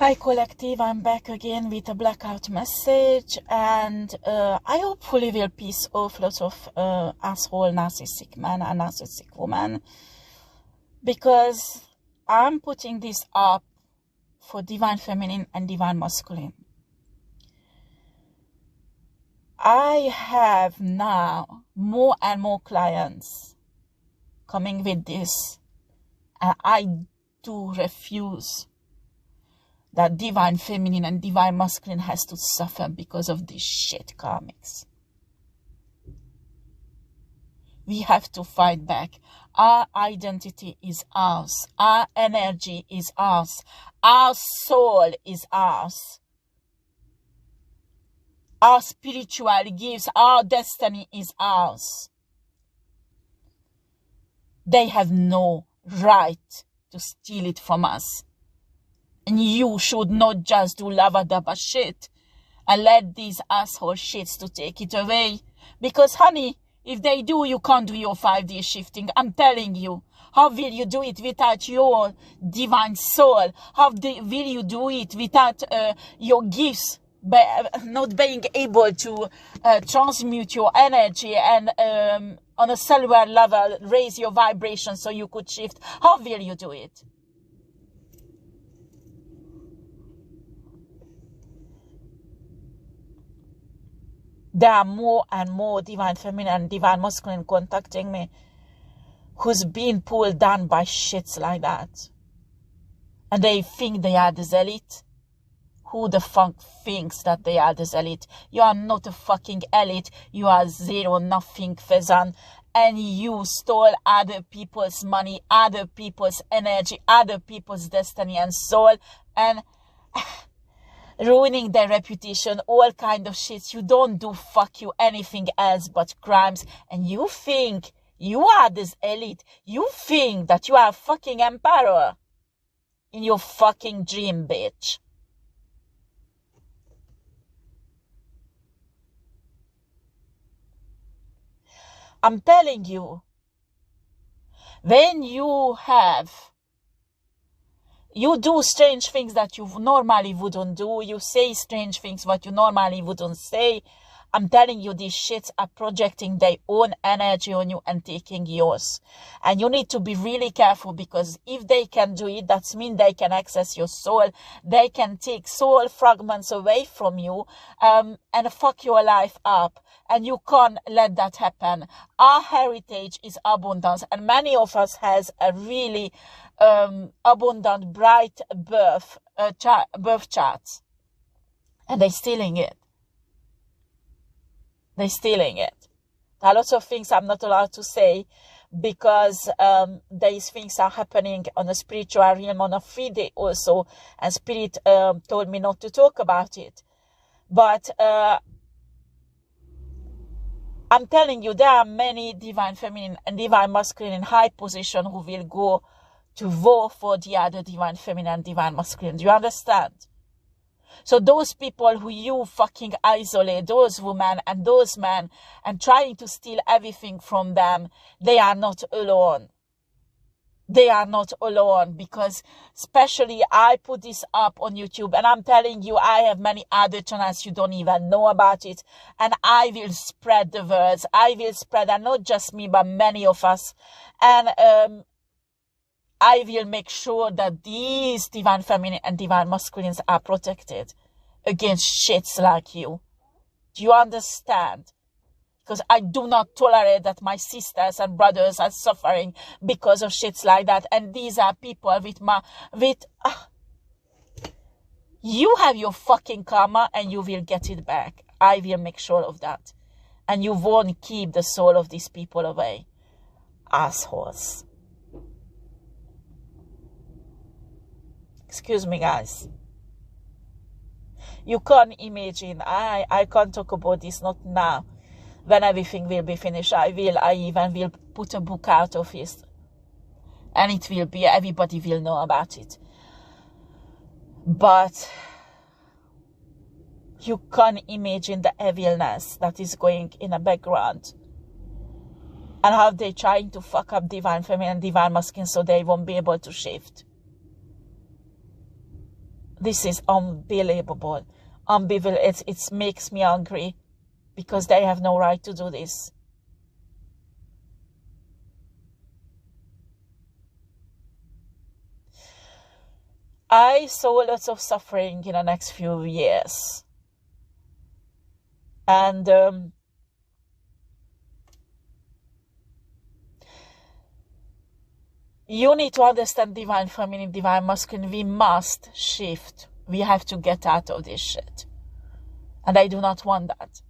Hi collective, I'm back again with a blackout message, and I hopefully will piss off lots of asshole narcissistic men and narcissistic women, because I'm putting this up for divine feminine and divine masculine. I have now more and more clients coming with this, and I do refuse that divine feminine and divine masculine has to suffer because of this shit karmics. We have to fight back. Our identity is ours. Our energy is ours. Our soul is ours. Our spiritual gifts, our destiny is ours. They have no right to steal it from us. And you should not just do lava-dabba shit and let these asshole shits to take it away. Because, honey, if they do, you can't do your 5D shifting. I'm telling you. How will you do it without your divine soul? How will you do it without your gifts? Not being able to transmute your energy and on a cellular level raise your vibration so you could shift. How will you do it? There are more and more divine feminine and divine masculine contacting me who's been pulled down by shits like that. And they think they are the elite. Who the fuck thinks that they are the elite? You are not a fucking elite. You are zero nothing pheasant. And you stole other people's money, other people's energy, other people's destiny and soul. And ruining their reputation, all kind of shit. You don't do fuck you anything else but crimes. And you think you are this elite. You think that you are a fucking emperor in your fucking dream, bitch. I'm telling you, when you do strange things that you normally wouldn't do. You say strange things what you normally wouldn't say. I'm telling you, these shits are projecting their own energy on you and taking yours. And you need to be really careful, because if they can do it, that means they can access your soul. They can take soul fragments away from you and fuck your life up. And you can't let that happen. Our heritage is abundance. And many of us has a really abundant, bright birth charts. And they're stealing it. They're stealing it. There are lots of things I'm not allowed to say, because these things are happening on a spiritual realm on a 3D also. And Spirit told me not to talk about it. But I'm telling you, there are many divine feminine and divine masculine in high position who will go to war for the other divine feminine and divine masculine. Do you understand? So those people who you fucking isolate, those women and those men, and trying to steal everything from them, they are not alone. They are not alone, because especially I put this up on YouTube, and I'm telling you, I have many other channels, you don't even know about it, and I will spread the words. I will spread, and not just me, but many of us. And I will make sure that these divine feminine and divine masculines are protected against shits like you. Do you understand? Because I do not tolerate that my sisters and brothers are suffering because of shits like that. And these are people you have your fucking karma and you will get it back. I will make sure of that. And you won't keep the soul of these people away. Assholes. Excuse me, guys. You can't imagine. I can't talk about this, not now. When everything will be finished, I even will put a book out of it. And it will be, everybody will know about it. But you can't imagine the evilness that is going in the background. And how they're trying to fuck up divine feminine and divine masculine so they won't be able to shift. This is unbelievable. Unbelievable. It makes me angry because they have no right to do this. I saw lots of suffering in the next few years. And you need to understand divine feminine, divine masculine. We must shift. We have to get out of this shit. And I do not want that.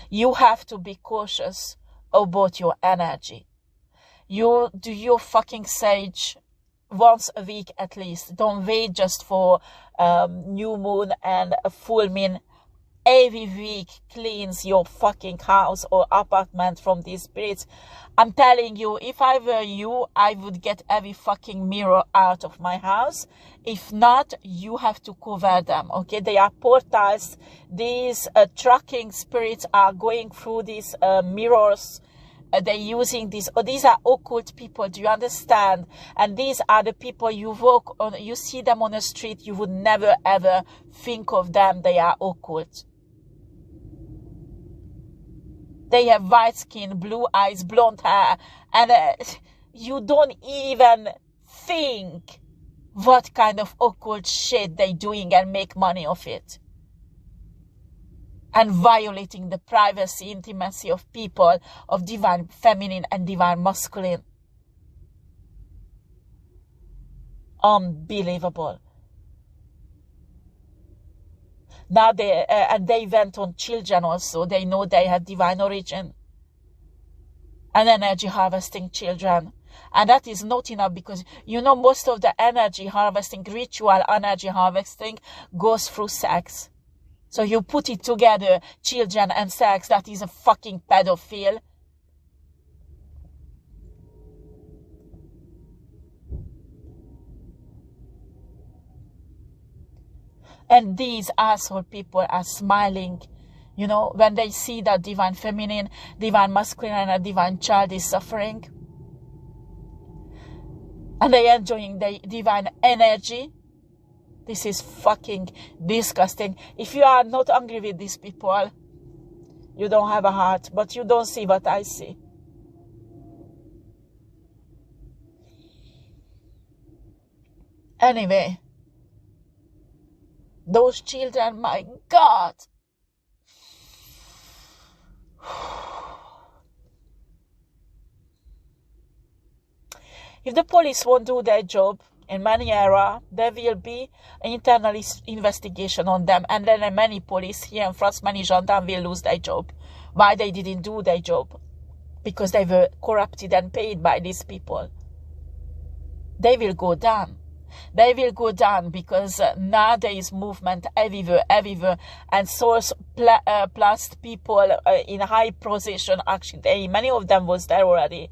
You have to be cautious about your energy. You do your fucking sage once a week at least. Don't wait just for new moon and a full moon. Every week cleanse your fucking house or apartment from these spirits. I'm telling you, if I were you, I would get every fucking mirror out of my house. If not, you have to cover them, okay? They are portals. These tracking spirits are going through these mirrors. They're using these. Oh, these are occult people. Do you understand? And these are the people you walk on. You see them on the street. You would never ever think of them. They are occult. They have white skin, blue eyes, blonde hair, and you don't even think what kind of occult shit they're doing and make money of it. And violating the privacy, intimacy of people, of divine feminine and divine masculine. Unbelievable. Now they went on children also. They know they have divine origin. And energy harvesting children. And that is not enough because, you know, most of the energy harvesting, ritual energy harvesting goes through sex. So you put it together, children and sex, that is a fucking pedophile. And these asshole people are smiling, you know, when they see that divine feminine, divine masculine, and a divine child is suffering. And they are enjoying the divine energy. This is fucking disgusting. If you are not angry with these people, you don't have a heart, but you don't see what I see. Anyway. Those children, my God. If the police won't do their job in many areas, there will be an internal investigation on them. And then many police here in France, many gendarmes will lose their job. Why they didn't do their job? Because they were corrupted and paid by these people. They will go down. They will go down because now there is movement everywhere, and source plus people in high position. Actually, many of them was there already,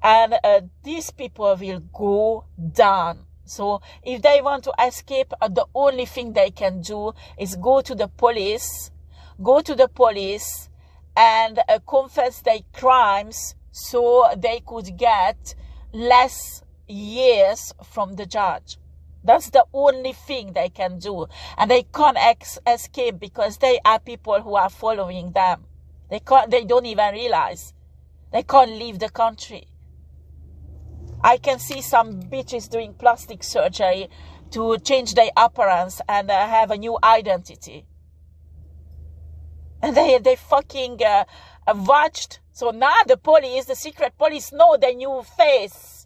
and these people will go down. So if they want to escape, the only thing they can do is go to the police, and confess their crimes, so they could get less years from the judge. That's the only thing they can do, and they can't escape because they are people who are following them. They don't even realize they can't leave the country. I can see some bitches doing plastic surgery to change their appearance and have a new identity, and they fucking watched. So now the police, the secret police, know their new face.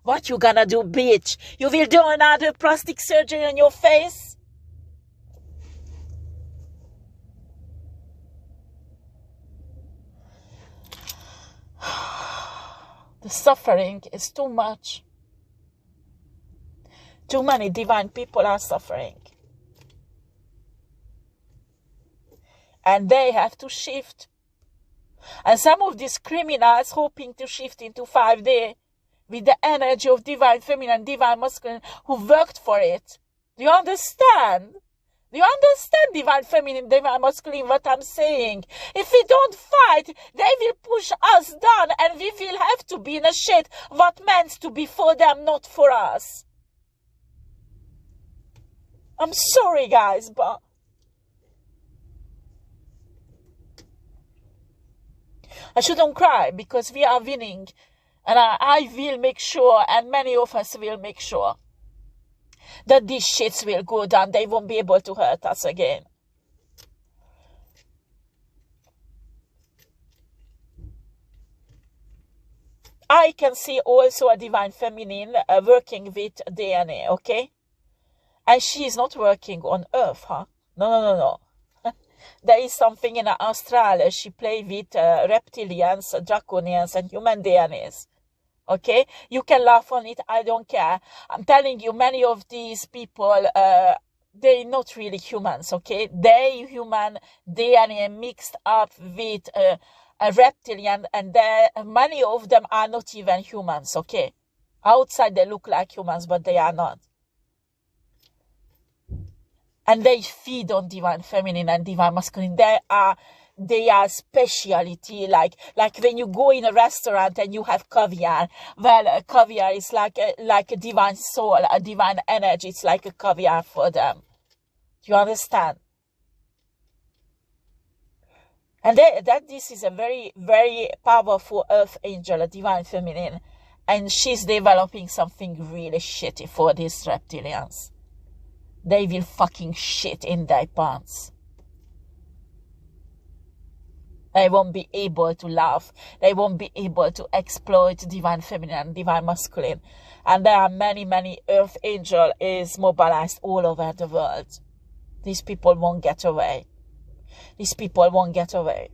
What you gonna do, bitch? You will do another plastic surgery on your face? The suffering is too much. Too many divine people are suffering. And they have to shift. And some of these criminals hoping to shift into 5D with the energy of divine feminine, divine masculine, who worked for it. Do you understand? Do you understand, divine feminine, divine masculine, what I'm saying? If we don't fight, they will push us down, and we will have to be in a shit what meant to be for them, not for us. I'm sorry, guys, but I shouldn't cry because we are winning. And I will make sure, and many of us will make sure, that these shits will go down. They won't be able to hurt us again. I can see also a divine feminine working with DNA, okay? And she is not working on Earth, huh? No. There is something in Australia. She plays with reptilians, draconians, and human DNAs. Okay? You can laugh on it. I don't care. I'm telling you, many of these people, they're not really humans, okay? They human DNA mixed up with a reptilian, and many of them are not even humans, okay? Outside they look like humans, but they are not. And they feed on divine feminine and divine masculine. They are speciality, like when you go in a restaurant and you have caviar. Well, caviar is like a divine soul, a divine energy. It's like a caviar for them. Do you understand? And this is a very, very powerful earth angel, a divine feminine. And she's developing something really shitty for these reptilians. They will fucking shit in their pants. They won't be able to laugh. They won't be able to exploit divine feminine and divine masculine. And there are many, many earth angels is mobilized all over the world. These people won't get away. These people won't get away.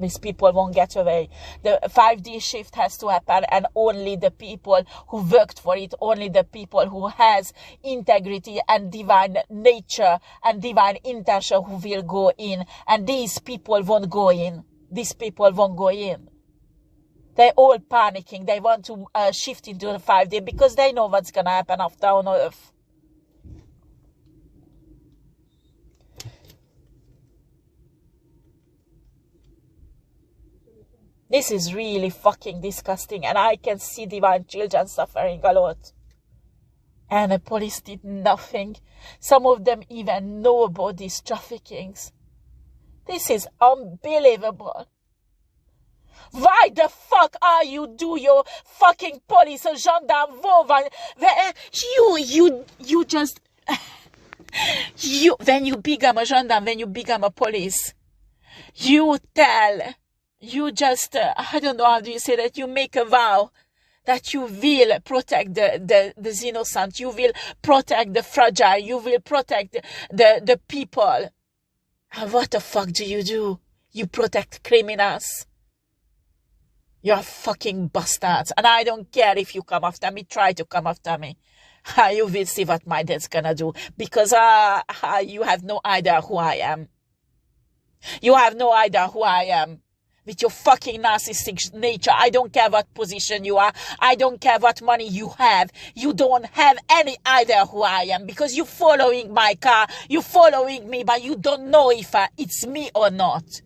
These people won't get away. The 5D shift has to happen, and only the people who worked for it, only the people who has integrity and divine nature and divine intention who will go in. And these people won't go in. These people won't go in. They're all panicking. They want to shift into the 5D because they know what's going to happen after on Earth. This is really fucking disgusting, and I can see divine children suffering a lot. And the police did nothing. Some of them even know about these traffickings. This is unbelievable. Why the fuck are you do your fucking police or gendarme? You just... when you become a gendarme, when you become a police, you tell... You just, I don't know how do you say that, you make a vow that you will protect the innocent, you will protect the fragile, you will protect the people. And what the fuck do? You protect criminals. You're fucking bastards. And I don't care if you come after me, try to come after me. You will see what my dad's gonna do. Because you have no idea who I am. You have no idea who I am. With your fucking narcissistic nature. I don't care what position you are. I don't care what money you have. You don't have any idea who I am. Because you're following my car. You're following me. But you don't know if it's me or not.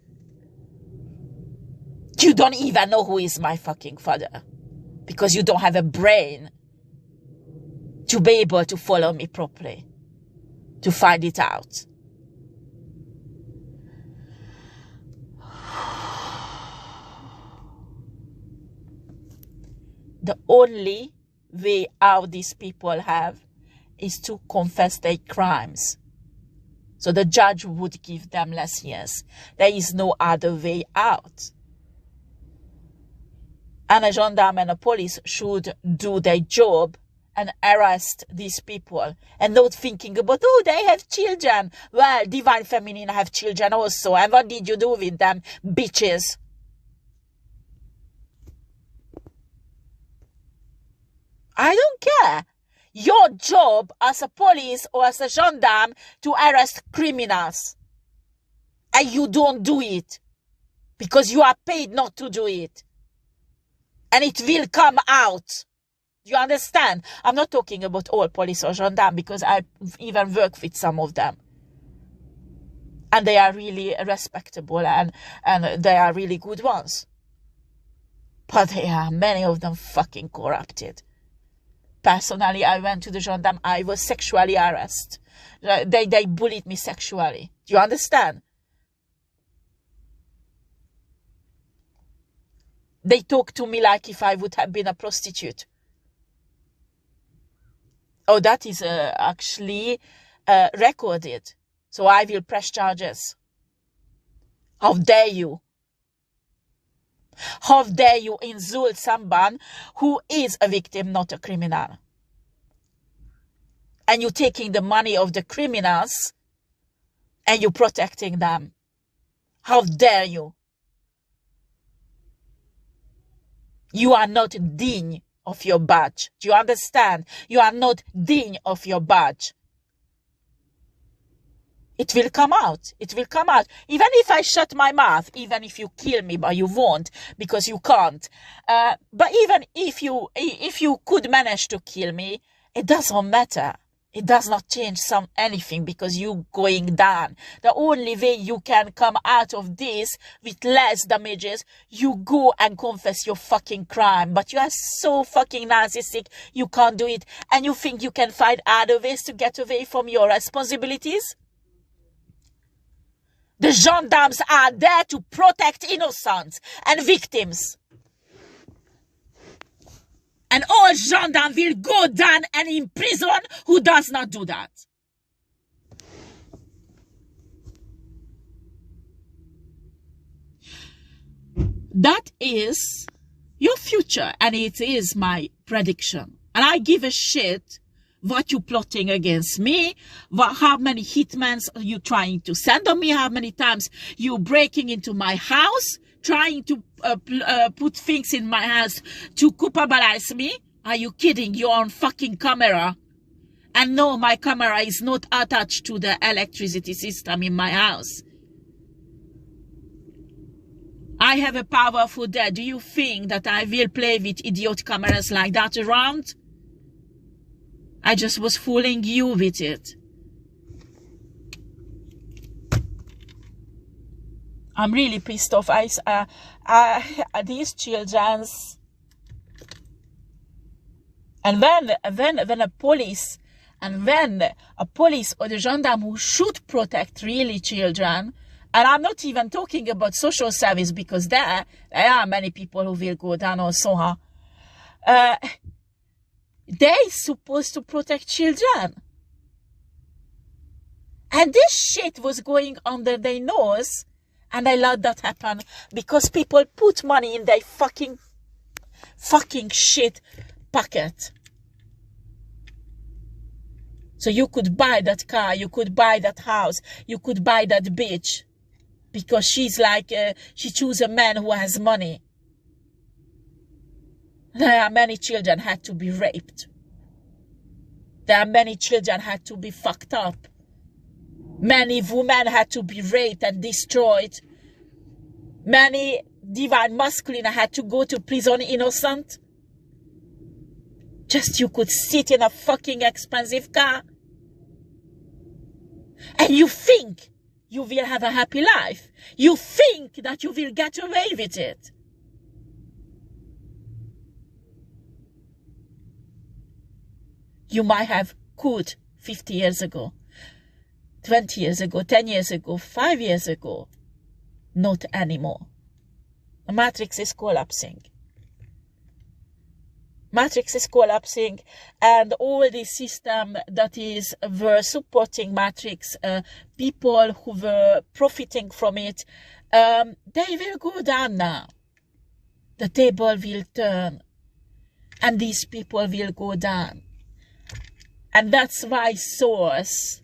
You don't even know who is my fucking father. Because you don't have a brain. To be able to follow me properly. To find it out. The only way out these people have is to confess their crimes. So the judge would give them less years. There is no other way out. And a gendarme and a police should do their job and arrest these people. And not thinking about, oh, they have children. Well, divine feminine have children also. And what did you do with them, bitches? I don't care. Your job as a police or as a gendarme to arrest criminals. And you don't do it. Because you are paid not to do it. And it will come out. You understand? I'm not talking about all police or gendarme because I even work with some of them. And they are really respectable and they are really good ones. But there are many of them fucking corrupted. Personally, I went to the gendarme. I was sexually harassed They bullied me sexually. Do you understand? They talk to me like if I would have been a prostitute. Oh, that is actually recorded. So I will press charges. How dare you? How dare you insult someone who is a victim, not a criminal? And you taking the money of the criminals and you protecting them. How dare you? You are not dean of your badge. Do you understand? You are not dean of your badge. It will come out. It will come out. Even if I shut my mouth, even if you kill me, but you won't, because you can't. But even if you could manage to kill me, it doesn't matter. It does not change anything because you going down. The only way you can come out of this with less damages, you go and confess your fucking crime. But you are so fucking narcissistic, you can't do it. And you think you can find other ways to get away from your responsibilities? The gendarmes are there to protect innocents and victims. And all gendarmes will go down and in prison who does not do that. That is your future, and it is my prediction. And I give a shit what you plotting against me, how many hitmans are you trying to send on me, how many times you breaking into my house, trying to put things in my house to culpabilize me. Are you kidding? You're on fucking camera. And no, my camera is not attached to the electricity system in my house. I have a powerful dad. Do you think that I will play with idiot cameras like that around? I just was fooling you with it. I'm really pissed off. These children's, and when a police or the gendarme who should protect really children, and I'm not even talking about social service because there are many people who will go down also, huh? They're supposed to protect children. And this shit was going under their nose. And I let that happen because people put money in their fucking shit pocket. So you could buy that car, you could buy that house, you could buy that bitch. Because she's like, she choose a man who has money. There are many children had to be raped. There are many children had to be fucked up. Many women had to be raped and destroyed. Many divine masculine had to go to prison innocent. Just you could sit in a fucking expensive car. And you think you will have a happy life. You think that you will get away with it. You might have could 50 years ago. 20 years ago, 10 years ago, 5 years ago. Not anymore. The matrix is collapsing. Matrix is collapsing, and all the system that were supporting Matrix, people who were profiting from it, they will go down now. The table will turn, and these people will go down. And that's why Source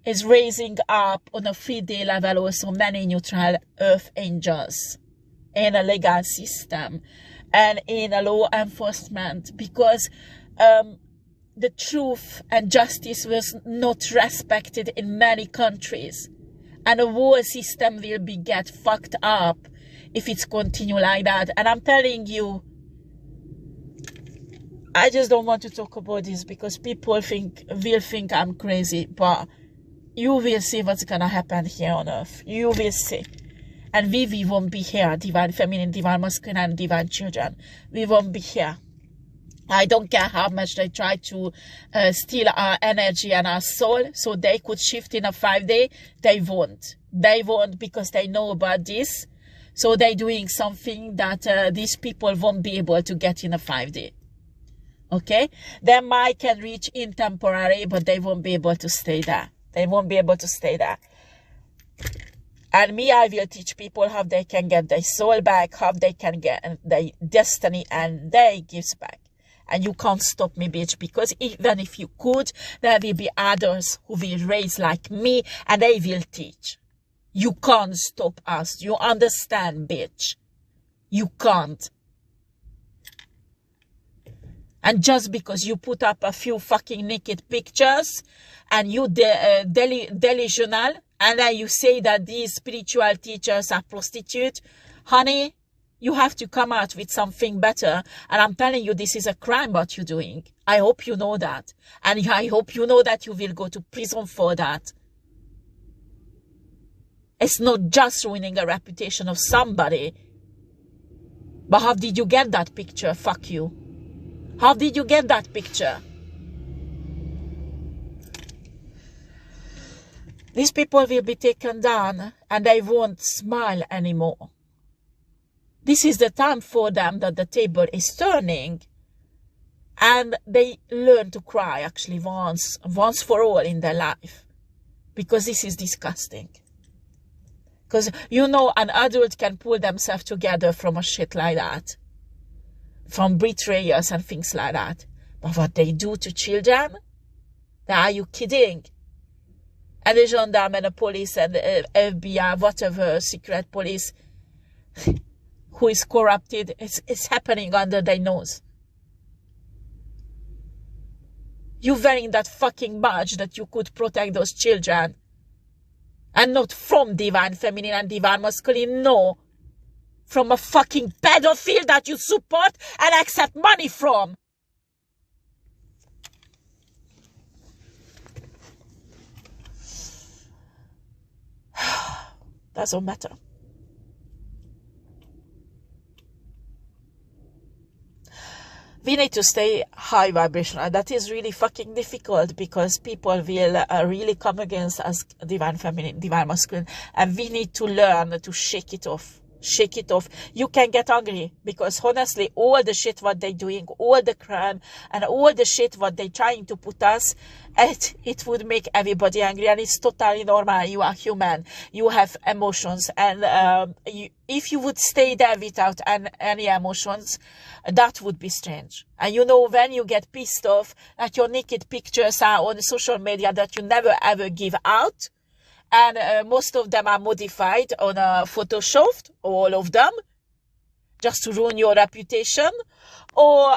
is raising up on a 3D level also many neutral earth angels in a legal system and in a law enforcement, because the truth and justice was not respected in many countries, and the whole system will get fucked up if it's continue like that. And I'm telling you, I just don't want to talk about this because people will think I'm crazy, but you will see what's gonna happen here on earth. You will see. And we won't be here, divine feminine, divine masculine, and divine children. We won't be here. I don't care how much they try to steal our energy and our soul so they could shift in a 5-day. They won't. They won't, because they know about this. So they're doing something that these people won't be able to get in a 5-day. Okay? They might can reach in temporary, but they won't be able to stay there. They won't be able to stay there. And me, I will teach people how they can get their soul back, how they can get their destiny and their gifts back. And you can't stop me, bitch, because even if you could, there will be others who will raise like me and they will teach. You can't stop us. You understand, bitch? You can't. And just because you put up a few fucking naked pictures and you delusional, and then you say that these spiritual teachers are prostitutes, honey, you have to come out with something better. And I'm telling you, this is a crime what you're doing. I hope you know that. And I hope you know that you will go to prison for that. It's not just ruining a reputation of somebody. But how did you get that picture? Fuck you. How did you get that picture? These people will be taken down and they won't smile anymore. This is the time for them that the table is turning and they learn to cry actually once for all in their life. Because this is disgusting. Because, you know, an adult can pull themselves together from a shit like that. From betrayers and things like that. But what they do to children? Are you kidding? And the gendarme and the police and the FBI, whatever, secret police, who is corrupted, it's happening under their nose. You wearing that fucking badge that you could protect those children. And not from divine feminine and divine masculine, no. From a fucking pedophile that you support and accept money from. Doesn't matter. We need to stay high vibrational. That is really fucking difficult because people will really come against us, divine feminine, divine masculine, and we need to learn to shake it off. Shake it off. You can get angry because honestly, all the shit what they're doing, all the crime and all the shit what they're trying to put us, it would make everybody angry, and it's totally normal. You are human. You have emotions, and if you would stay there without any emotions, that would be strange. And you know, when you get pissed off that your naked pictures are on social media that you never ever give out, and most of them are modified on Photoshopped, all of them, just to ruin your reputation. Or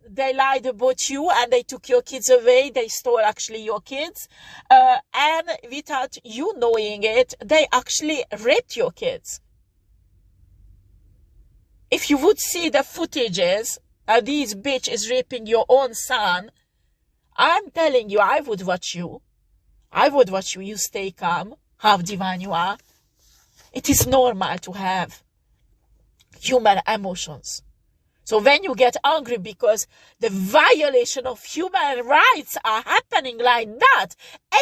they lied about you and they took your kids away. They stole actually your kids. And without you knowing it, they actually raped your kids. If you would see the footages, these bitch is raping your own son, I'm telling you, I would watch you. I would watch you. You stay calm. How divine you are. It is normal to have human emotions. So when you get angry because the violation of human rights are happening like that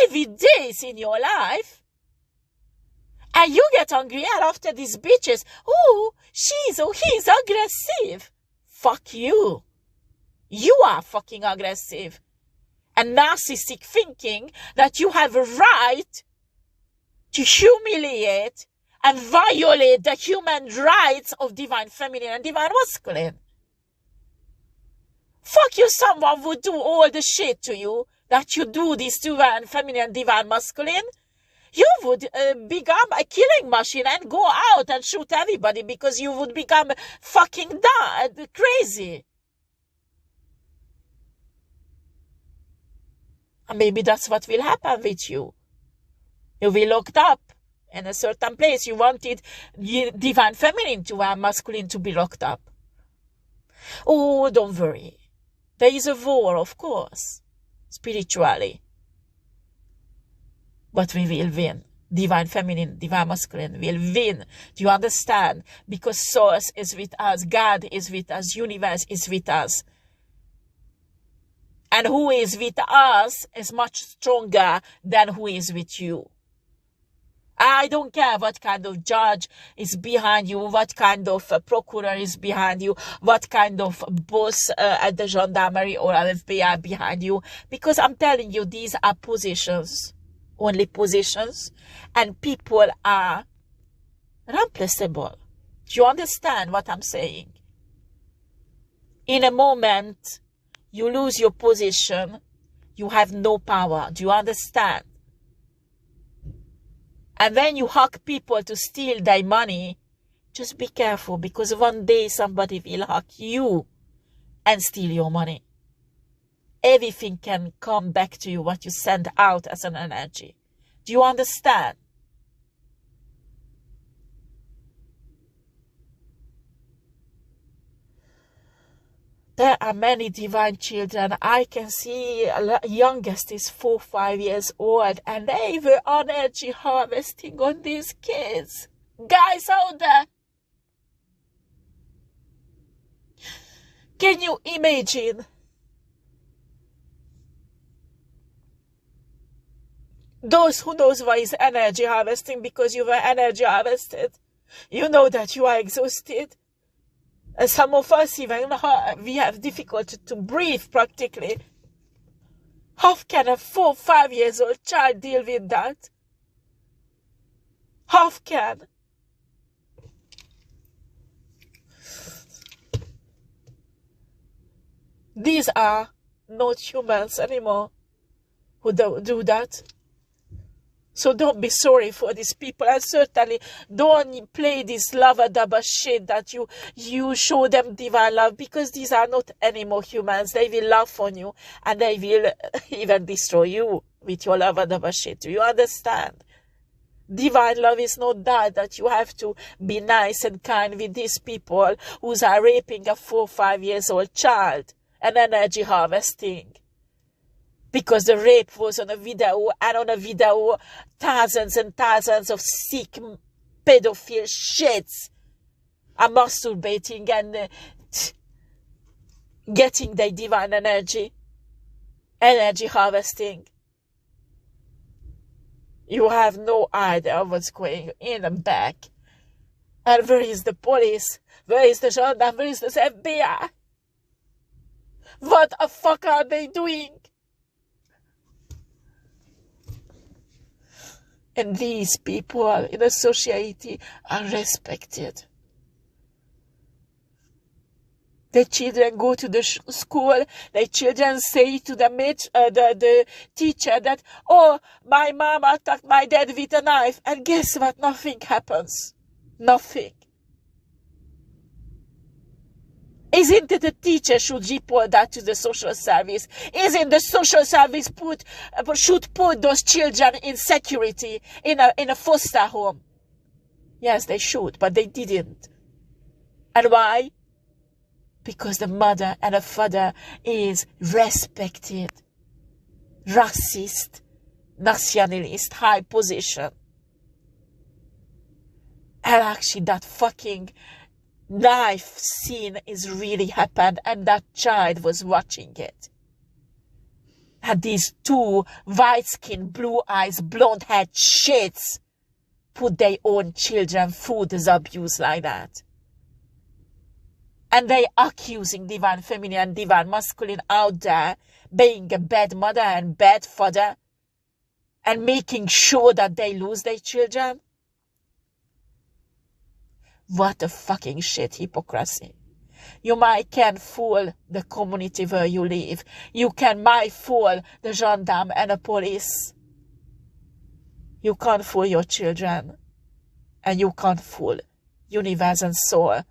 every day in your life, and you get angry after these bitches, oh, she's or he's aggressive. Fuck you. You are fucking aggressive. And narcissistic thinking that you have a right to humiliate and violate the human rights of divine feminine and divine masculine. Fuck you, someone would do all the shit to you that you do this divine feminine and divine masculine. You would become a killing machine and go out and shoot everybody because you would become fucking crazy. And maybe that's what will happen with you. You'll be locked up in a certain place. You wanted divine feminine to have masculine to be locked up. Oh, don't worry. There is a war, of course, spiritually. But we will win. Divine feminine, divine masculine will win. Do you understand? Because Source is with us. God is with us. Universe is with us. And who is with us is much stronger than who is with you. I don't care what kind of judge is behind you, what kind of procureur is behind you, what kind of boss at the gendarmerie or FBI behind you. Because I'm telling you, these are positions, only positions, and people are replaceable. Do you understand what I'm saying? In a moment, you lose your position, you have no power. Do you understand? And when you hack people to steal their money, just be careful, because one day somebody will hack you and steal your money. Everything can come back to you, what you send out as an energy. Do you understand? There are many divine children. I can see youngest is 4, 5 years old, and they were energy harvesting on these kids. Guys out there, can you imagine? Those who knows what is energy harvesting, because you were energy harvested, you know that you are exhausted. Some of us even, we have difficulty to breathe practically. How can a 4, 5 years old child deal with that? How can? These are not humans anymore who do that. So don't be sorry for these people, and certainly don't play this lava-daba shit that you show them divine love, because these are not anymore humans. They will laugh on you, and they will even destroy you with your lava-daba shit. Do you understand? Divine love is not that you have to be nice and kind with these people who are raping a 4, 5 years old child and energy harvesting. Because the rape was on a video, and on a video, thousands and thousands of sick pedophile shits are masturbating and getting their divine energy harvesting. You have no idea what's going in and back. And where is the police? Where is the gendarme? Where is the FBI? What the fuck are they doing? And these people in the society are respected. The children go to the school. The children say to the teacher that, oh, my mom attacked my dad with a knife. And guess what? Nothing happens. Nothing. Isn't it the teacher should report that to the social service? Isn't the social service should put those children in security in a foster home? Yes, they should, but they didn't. And why? Because the mother and the father is respected, racist, nationalist, high position. And actually that fucking knife scene is really happened, and that child was watching it. And these two white-skinned, blue-eyes, blonde-haired shits put their own children through this abuse like that. And they accusing divine feminine and divine masculine out there being a bad mother and bad father, and making sure that they lose their children. What a fucking shit hypocrisy. You can fool the community where you live. You might fool the gendarme and the police. You can't fool your children. And you can't fool universe and souls.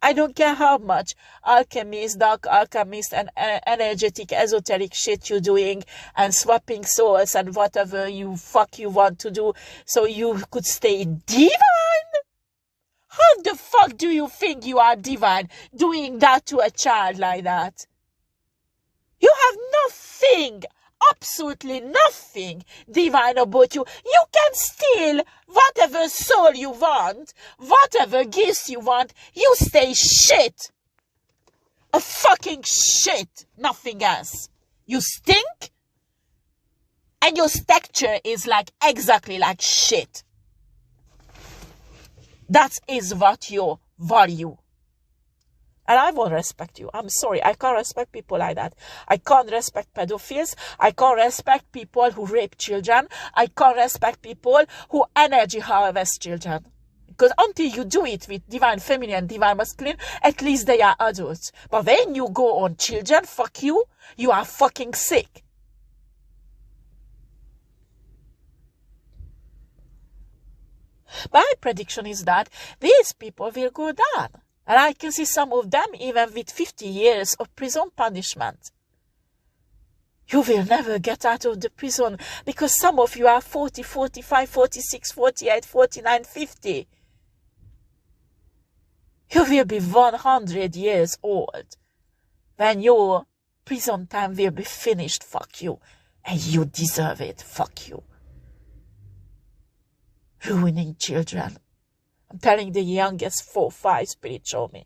I don't care how much alchemist, dark alchemist, and energetic, esoteric shit you're doing, and swapping souls and whatever you want to do, so you could stay divine. How the fuck do you think you are divine doing that to a child like that? You have nothing, absolutely nothing divine about you. You can steal whatever soul you want, whatever gifts you want. You stay shit. A fucking shit. Nothing else. You stink, and your texture is like exactly like shit. That is what you value. And I won't respect you. I'm sorry. I can't respect people like that. I can't respect pedophiles. I can't respect people who rape children. I can't respect people who energy harvest children. Because until you do it with divine feminine and divine masculine, at least they are adults. But when you go on children, fuck you, you are fucking sick. My prediction is that these people will go down. And I can see some of them even with 50 years of prison punishment. You will never get out of the prison because some of you are 40, 45, 46, 48, 49, 50. You will be 100 years old when your prison time will be finished. Fuck you. And you deserve it. Fuck you. Ruining children. I'm telling the youngest 4, 5 spirit show me.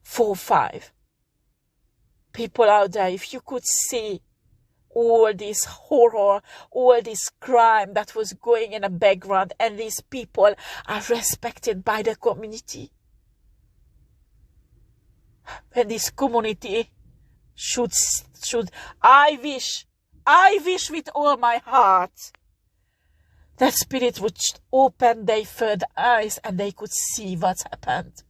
4, 5. People out there, if you could see all this horror, all this crime that was going in the background, and these people are respected by the community. And this community should I wish with all my heart that spirit would open their third eyes and they could see what's happened.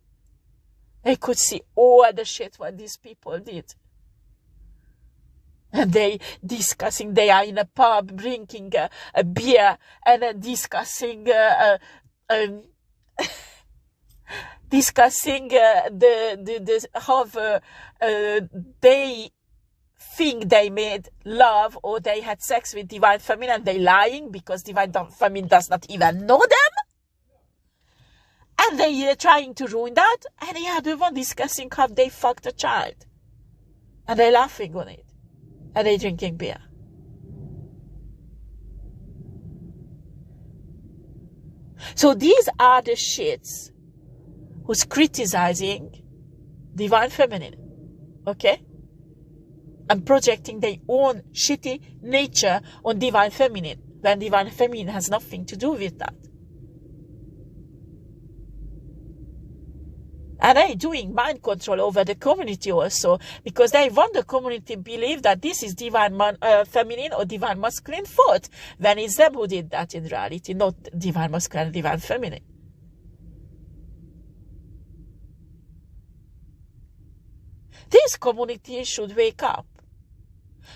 They could see all the shit what these people did. And they are in a pub drinking a beer and discussing how they think they made love or they had sex with divine feminine, and they lying because divine feminine does not even know them. And they are trying to ruin that. And they are the one discussing how they fucked a child. And they laughing on it. And they drinking beer. So these are the shits who's criticizing divine feminine. Okay? And projecting their own shitty nature on divine feminine, when divine feminine has nothing to do with that. And they're doing mind control over the community also, because they want the community to believe that this is divine feminine or divine masculine fault, when it's them who did that in reality, not divine masculine and divine feminine. This community should wake up.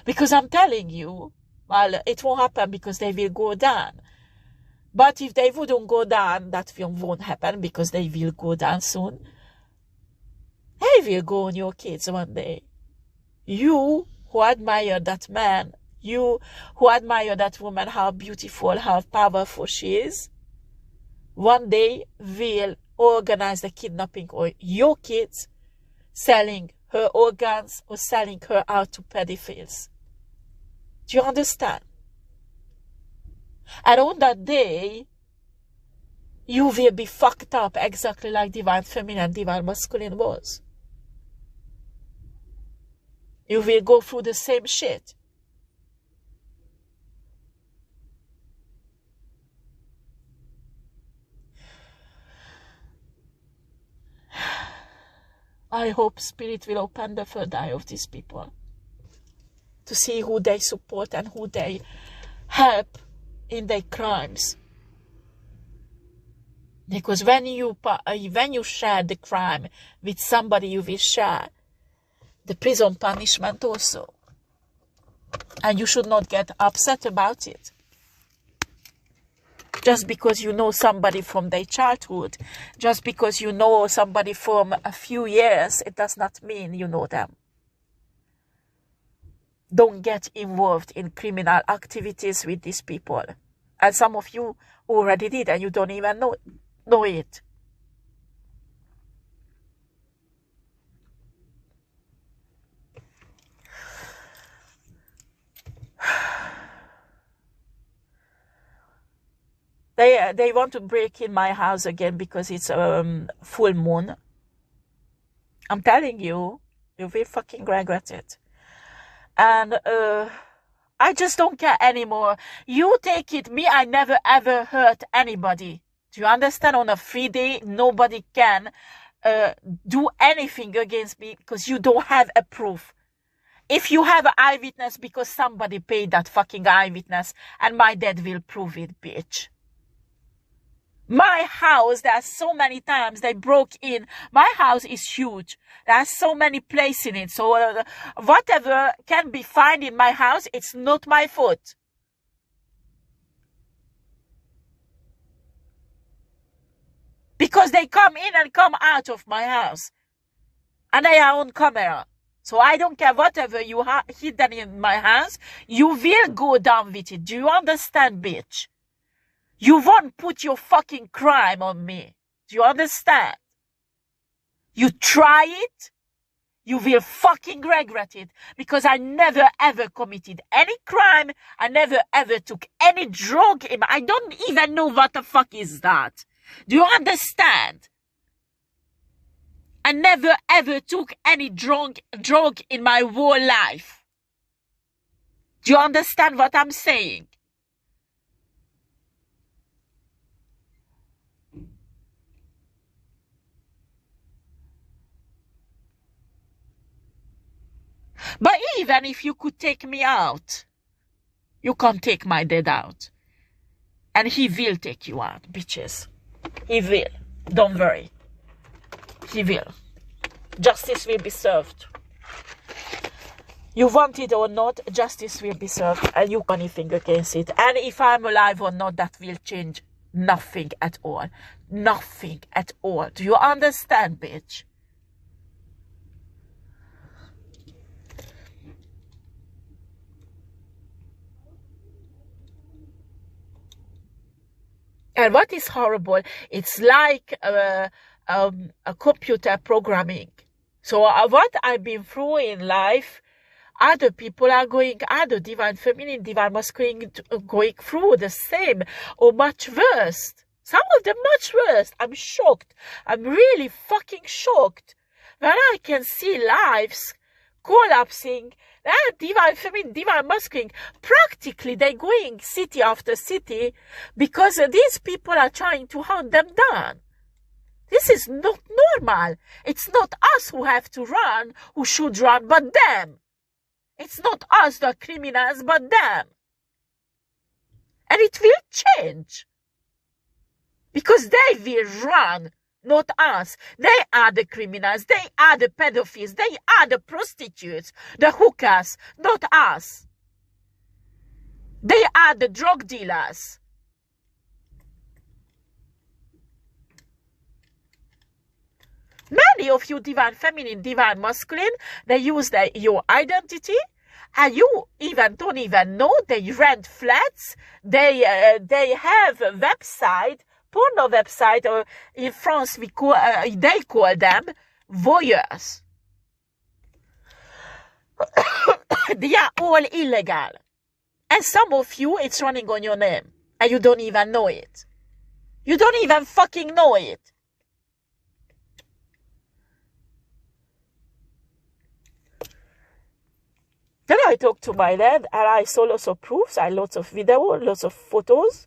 Because I'm telling you, well, it won't happen because they will go down. But if they wouldn't go down, that won't happen because they will go down soon. They will go on your kids one day. You who admire that man, you who admire that woman, how beautiful, how powerful she is, one day will organize the kidnapping of your kids, selling her organs or selling her out to pedophiles. Do you understand? And on that day, you will be fucked up exactly like divine feminine and divine masculine was. You will go through the same shit. I hope spirit will open the third eye of these people to see who they support and who they help in their crimes. Because when you share the crime with somebody, you will share the prison punishment also. And you should not get upset about it. Just because you know somebody from their childhood, just because you know somebody from a few years, it does not mean you know them. Don't get involved in criminal activities with these people. And some of you already did and you don't even know it. They want to break in my house again because it's full moon. I'm telling you, you will fucking regret it. And I just don't care anymore. You take it, me, I never ever hurt anybody. Do you understand? On a free day, nobody can do anything against me because you don't have a proof. If you have an eyewitness because somebody paid that fucking eyewitness, and my dad will prove it, bitch. My house, there are so many times they broke in. My house is huge. There are so many places in it. So whatever can be found in my house, it's not my fault. Because they come in and come out of my house. And they are on camera. So I don't care whatever you hidden in my house, you will go down with it. Do you understand, bitch? You won't put your fucking crime on me. Do you understand? You try it, you will fucking regret it. Because I never ever committed any crime. I never ever took any drug. I don't even know what the fuck is that. Do you understand? I never ever took any drug in my whole life. Do you understand what I'm saying? But even if you could take me out, you can't take my dad out. And he will take you out, bitches. He will. Don't worry. He will. Justice will be served. You want it or not, justice will be served. And you can't anything against it. And if I'm alive or not, that will change nothing at all. Nothing at all. Do you understand, bitch? And what is horrible, it's like a computer programming. So what I've been through in life, other people are going, other divine feminine, divine masculine, going through the same or much worse. Some of them much worse. I'm shocked. I'm really fucking shocked. When I can see lives collapsing, divine feminine, divine masculine, practically they're going city after city because these people are trying to hunt them down. This is not normal. It's not us who have to run, who should run, but them. It's not us, the criminals, but them. And it will change. Because they will run, not us. They are the criminals. They are the pedophiles. They are the prostitutes, the hookers, not us. They are the drug dealers. Many of you divine feminine, divine masculine, they use your identity, and you even don't even know. They rent flats. They have a website, porno website, or in France they call them voyeurs. They are all illegal, and some of you it's running on your name, and you don't even know it. You don't even fucking know it. Then I talked to my dad, and I saw lots of proofs, I lots of video, lots of photos.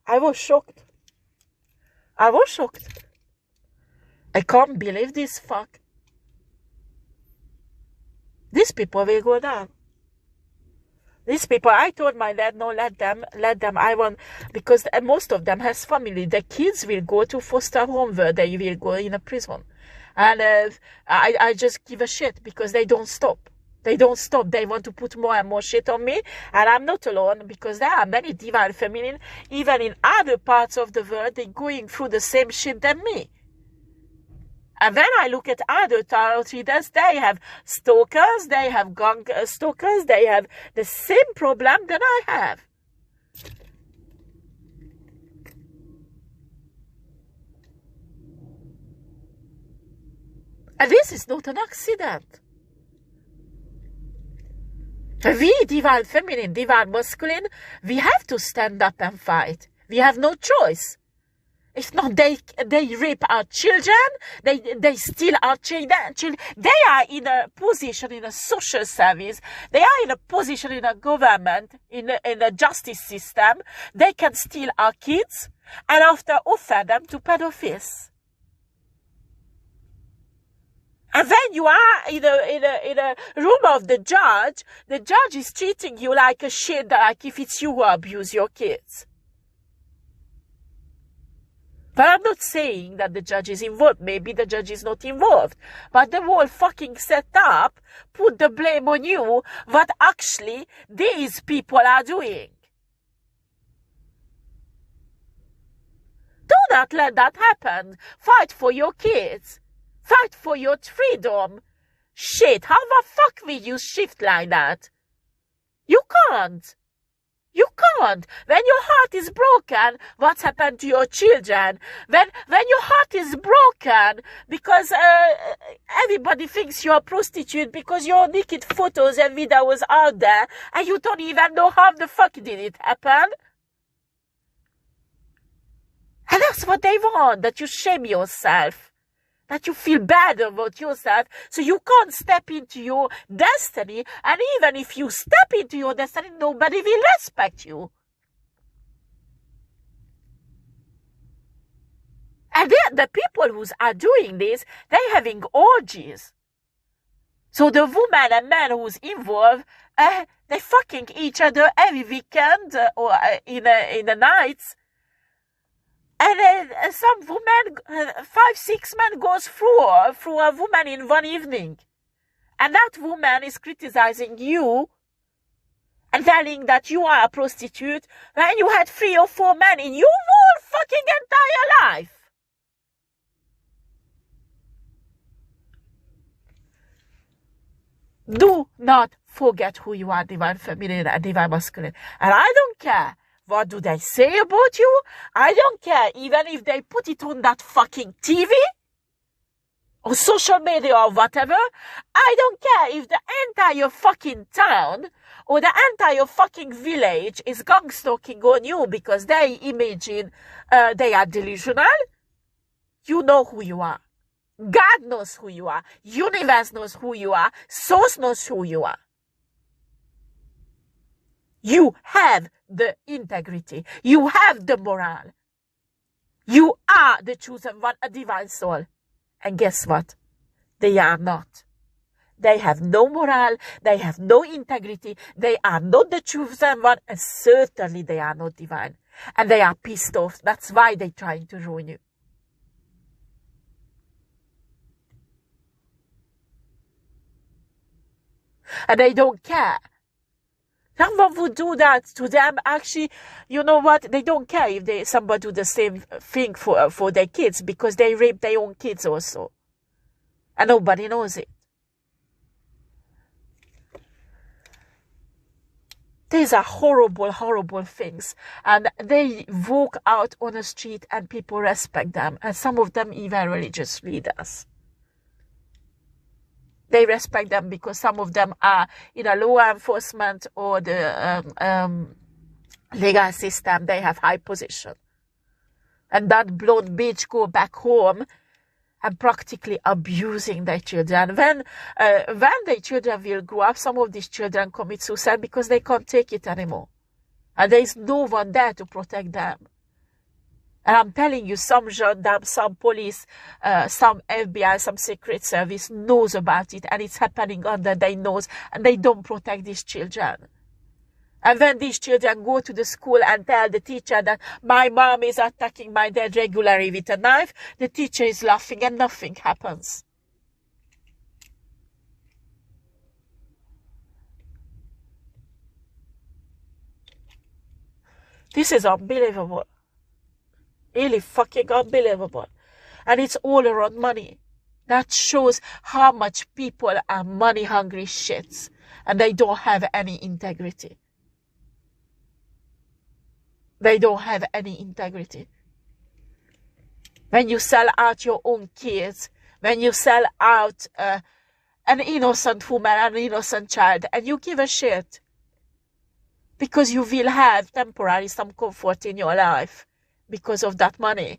I was shocked. I was shocked. I can't believe this fuck. These people will go down. These people, I told my dad, no, let them, I want, because most of them has family. The kids will go to foster home where they will go in a prison. And I just give a shit because they don't stop. They don't stop. They want to put more and more shit on me. And I'm not alone, because there are many divine feminine, even in other parts of the world, they're going through the same shit than me. And when I look at other tarot readers, they have stalkers, they have gang stalkers, they have the same problem that I have. And this is not an accident. We, divine feminine, divine masculine, we have to stand up and fight. We have no choice. If not, they rape our children, they steal our children. They are in a position in a social service. They are in a position in a government, in a justice system. They can steal our kids and after offer them to pedophiles. And then you are in a room of the judge is treating you like a shit, like if it's you who abuse your kids. But I'm not saying that the judge is involved. Maybe the judge is not involved. But the whole fucking setup put the blame on you, what actually these people are doing. Do not let that happen. Fight for your kids. Fight for your freedom. Shit, how the fuck will you shift like that? You can't. You can't. When your heart is broken, what's happened to your children? When your heart is broken because everybody thinks you're a prostitute because your naked photos and videos out there and you don't even know how the fuck did it happen? And that's what they want, that you shame yourself. That you feel bad about yourself, so you can't step into your destiny, and even if you step into your destiny, nobody will respect you. And the people who are doing this, they're having orgies. So the woman and man who's involved, they fucking each other every weekend or in the nights. And then some woman, 5-6 men goes through a woman in one evening. And that woman is criticizing you and telling that you are a prostitute when you had 3 or 4 men in your whole fucking entire life. Do not forget who you are, divine feminine and divine masculine. And I don't care. What do they say about you? I don't care. Even if they put it on that fucking TV or social media or whatever. I don't care if the entire fucking town or the entire fucking village is gang-stalking on you because they imagine they are delusional. You know who you are. God knows who you are. Universe knows who you are. Source knows who you are. You have the integrity. You have the moral. You are the chosen one, a divine soul. And guess what? They are not. They have no moral. They have no integrity. They are not the chosen one. And certainly they are not divine. And they are pissed off. That's why they're trying to ruin you. And they don't care. Someone would do that to them. Actually, you know what? They don't care if somebody do the same thing for their kids because they rape their own kids also. And nobody knows it. These are horrible, horrible things. And they walk out on the street and people respect them. And some of them even religious leaders. They respect them because some of them are in a law enforcement or the legal system. They have high position. And that blonde bitch go back home and practically abusing their children. When their children will grow up, some of these children commit suicide because they can't take it anymore. And there is no one there to protect them. And I'm telling you, some gendarmes, some police, some FBI, some secret service knows about it. And it's happening under their nose. And they don't protect these children. And when these children go to the school and tell the teacher that my mom is attacking my dad regularly with a knife, the teacher is laughing and nothing happens. This is unbelievable. Really fucking unbelievable. And it's all around money. That shows how much people are money hungry shits. And they don't have any integrity. They don't have any integrity. When you sell out your own kids, when you sell out an innocent woman, an innocent child, and you give a shit. Because you will have temporarily some comfort in your life. Because of that money.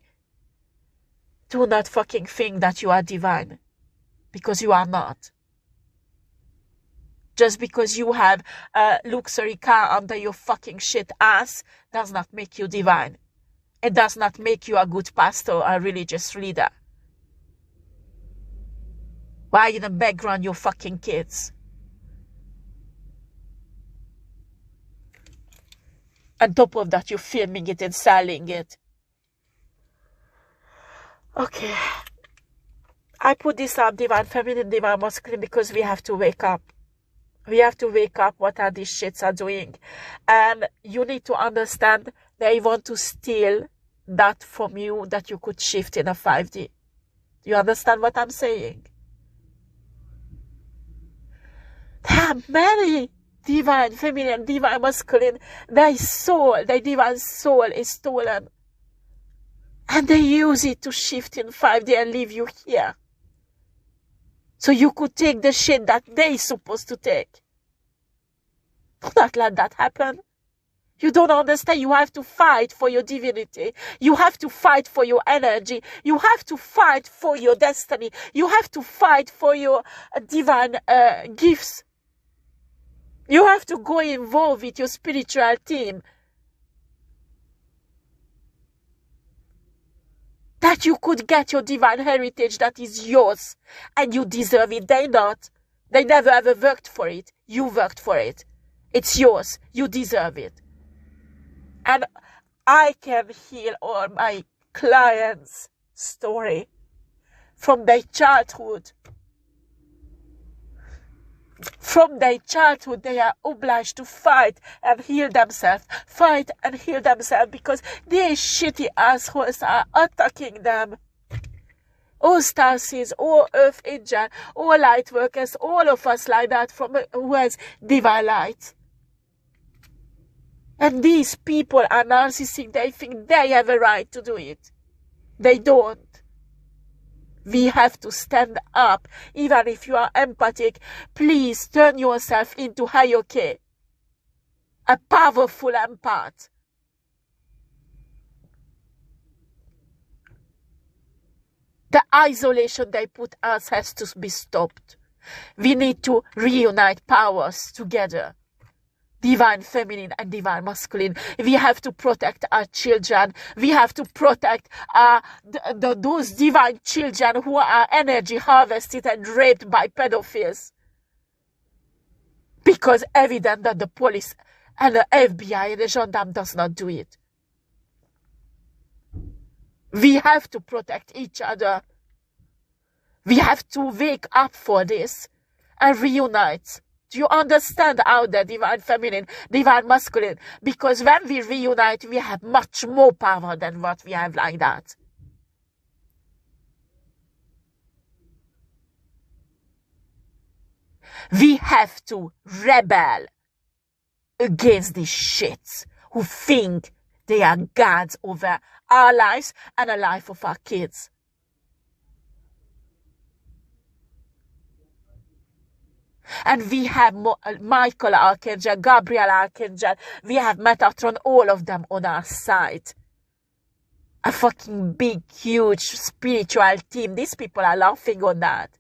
Do not fucking think that you are divine, because you are not. Just because you have a luxury car under your fucking shit ass does not make you divine. It does not make you a good pastor or a religious leader. Why in the background your fucking kids? On top of that, you're filming it and selling it. Okay. I put this up, divine feminine, divine masculine, because we have to wake up. We have to wake up what are these shits are doing. And you need to understand they want to steal that from you that you could shift in a 5D. Do you understand what I'm saying? There are many divine feminine, divine masculine. Their soul, their divine soul is stolen. And they use it to shift in 5D and leave you here. So you could take the shit that they're supposed to take. Do not let that happen. You don't understand. You have to fight for your divinity. You have to fight for your energy. You have to fight for your destiny. You have to fight for your divine gifts. You have to go involved with your spiritual team. That you could get your divine heritage that is yours. And you deserve it. They not. They never ever worked for it. You worked for it. It's yours. You deserve it. And I can heal all my clients' story from their childhood. From their childhood, they are obliged to fight and heal themselves. Fight and heal themselves because these shitty assholes are attacking them. All star seeds, all earth angel, all light workers, all of us like that from who has divine light. And these people are narcissistic. They think they have a right to do it. They don't. We have to stand up. Even if you are empathic, please turn yourself into hierarchy. A powerful empath. The isolation they put us has to be stopped. We need to reunite powers together. Divine feminine and divine masculine. We have to protect our children. We have to protect those divine children who are energy harvested and raped by pedophiles. Because evident that the police and the FBI and the gendarme does not do it. We have to protect each other. We have to wake up for this and reunite. Do you understand how the divine feminine, divine masculine? Because when we reunite, we have much more power than what we have like that. We have to rebel against these shits who think they are gods over our lives and the life of our kids. And we have Michael Archangel, Gabriel Archangel, we have Metatron, all of them on our side. A fucking big, huge spiritual team. These people are laughing on that.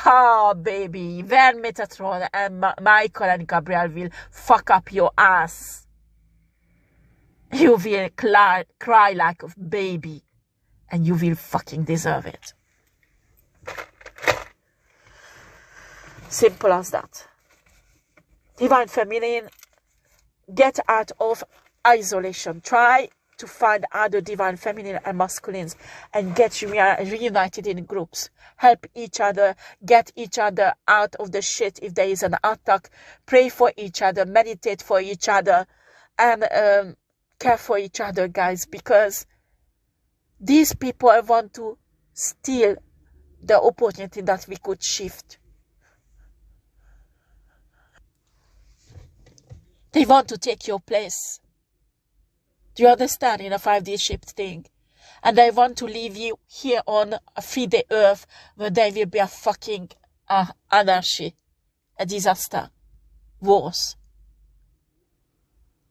Oh, baby, when Metatron and Michael and Gabriel will fuck up your ass, you will cry like a baby, and you will fucking deserve it. Simple as that. Divine feminine, get out of isolation. Try to find other divine feminine and masculines and get reunited in groups. Help each other, get each other out of the shit if there is an attack. Pray for each other, meditate for each other, and care for each other, guys, because these people want to steal the opportunity that we could shift. They want to take your place. Do you understand? In a 5D shift thing. And they want to leave you here on a 3D earth where there will be a fucking anarchy, a disaster, wars.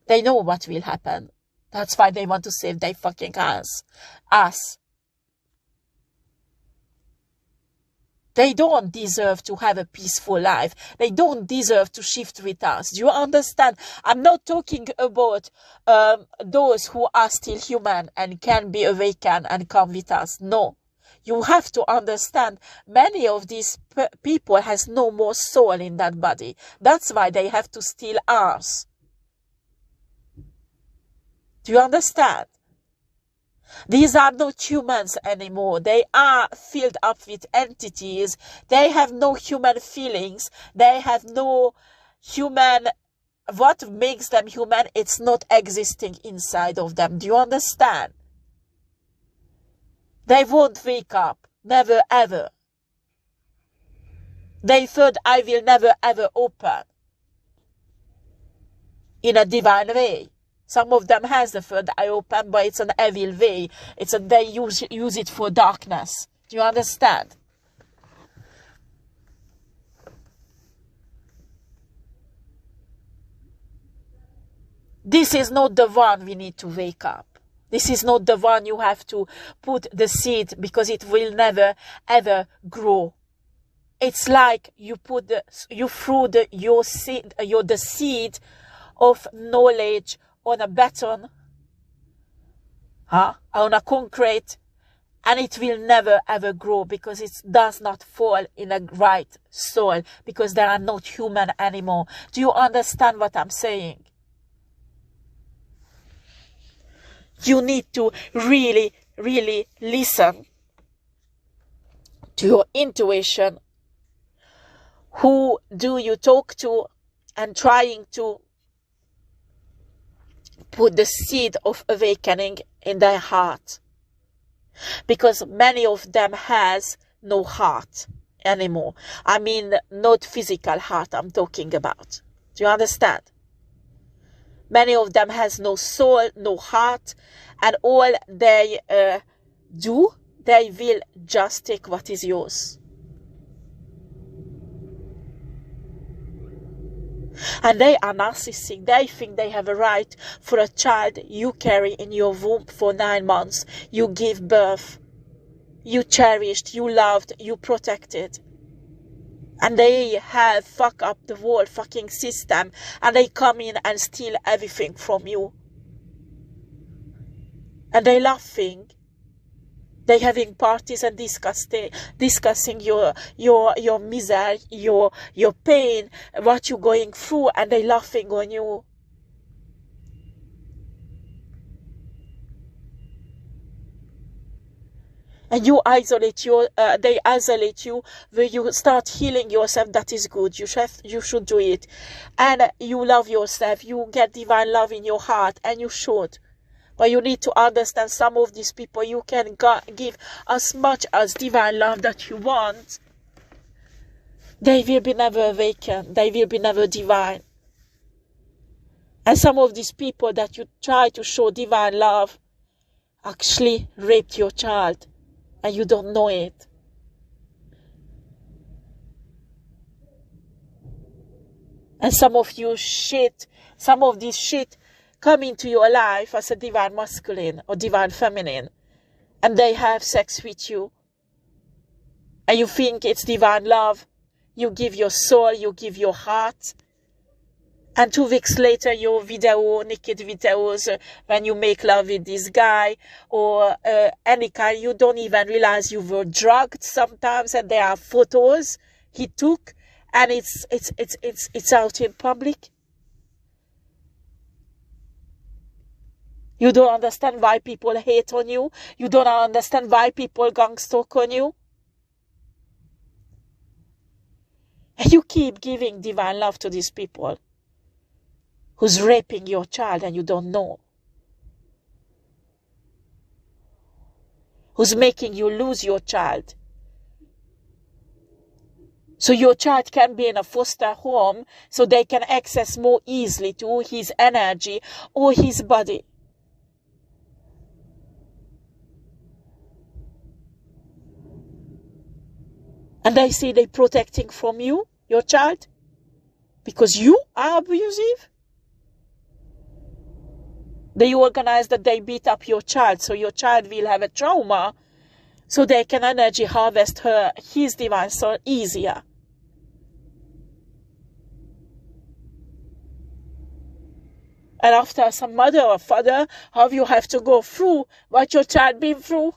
They know what will happen. That's why they want to save their fucking ass. They don't deserve to have a peaceful life. They don't deserve to shift with us. Do you understand? I'm not talking about those who are still human and can be awakened and come with us. No. You have to understand, many of these people has no more soul in that body. That's why they have to steal ours. Do you understand? These are not humans anymore. They are filled up with entities. They have no human feelings. They have no human... What makes them human? It's not existing inside of them. Do you understand? They won't wake up. Never ever. Their third eye will never ever open. In a divine way. Some of them has the third eye open, but it's an evil way. They use it for darkness. Do you understand? This is not the one we need to wake up. This is not the one you have to put the seed, because it will never ever grow. It's like you threw the seed of knowledge on a beton, on a concrete, and it will never ever grow, because it does not fall in a right soil, because they are not human anymore. Do you understand what I'm saying? You need to really, really listen to your intuition. Who do you talk to, and trying to put the seed of awakening in their heart, because many of them has no heart anymore. I mean, not physical heart I'm talking about. Do you understand? Many of them has no soul, no heart, and all they do, they will just take what is yours. And they are narcissistic. They think they have a right for a child you carry in your womb for 9 months. You give birth. You cherished, you loved, you protected. And they have fucked up the whole fucking system. And they come in and steal everything from you. And they laughing. They having parties and discussing your misery, your pain, what you're going through, and they laughing on you. And you isolate they isolate you, where you start healing yourself. That is good. You should do it. And you love yourself. You get divine love in your heart, and you should. But you need to understand, some of these people, you can give as much as divine love that you want. They will be never awakened. They will be never divine. And some of these people that you try to show divine love actually raped your child. And you don't know it. And some of this shit come into your life as a divine masculine or divine feminine, and they have sex with you, and you think it's divine love. You give your soul, you give your heart, and 2 weeks later your naked videos when you make love with this guy or any kind, you don't even realize you were drugged sometimes, and there are photos he took, and it's out in public. You don't understand why people hate on you. You don't understand why people gang stalk on you. And you keep giving divine love to these people who's raping your child and you don't know. Who's making you lose your child. So your child can be in a foster home so they can access more easily to his energy or his body. And they say they're protecting from you, your child, because you are abusive. They organize that they beat up your child, so your child will have a trauma so they can energy harvest his divine soul easier. And after some mother or father, how you have to go through what your child been through?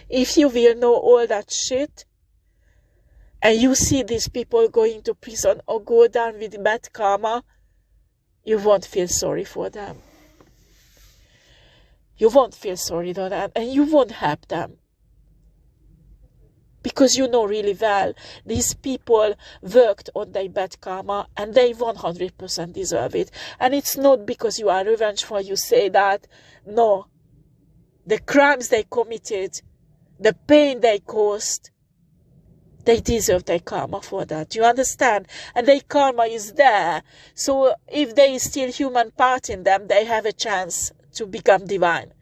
If you will know all that shit, and you see these people going to prison or go down with bad karma, you won't feel sorry for them. You won't feel sorry for them, and you won't help them. Because you know really well, these people worked on their bad karma and they 100% deserve it. And it's not because you are revengeful, you say that. No. The crimes they committed, the pain they caused, they deserve their karma for that. You understand? And their karma is there. So if there is still human part in them, they have a chance to become divine.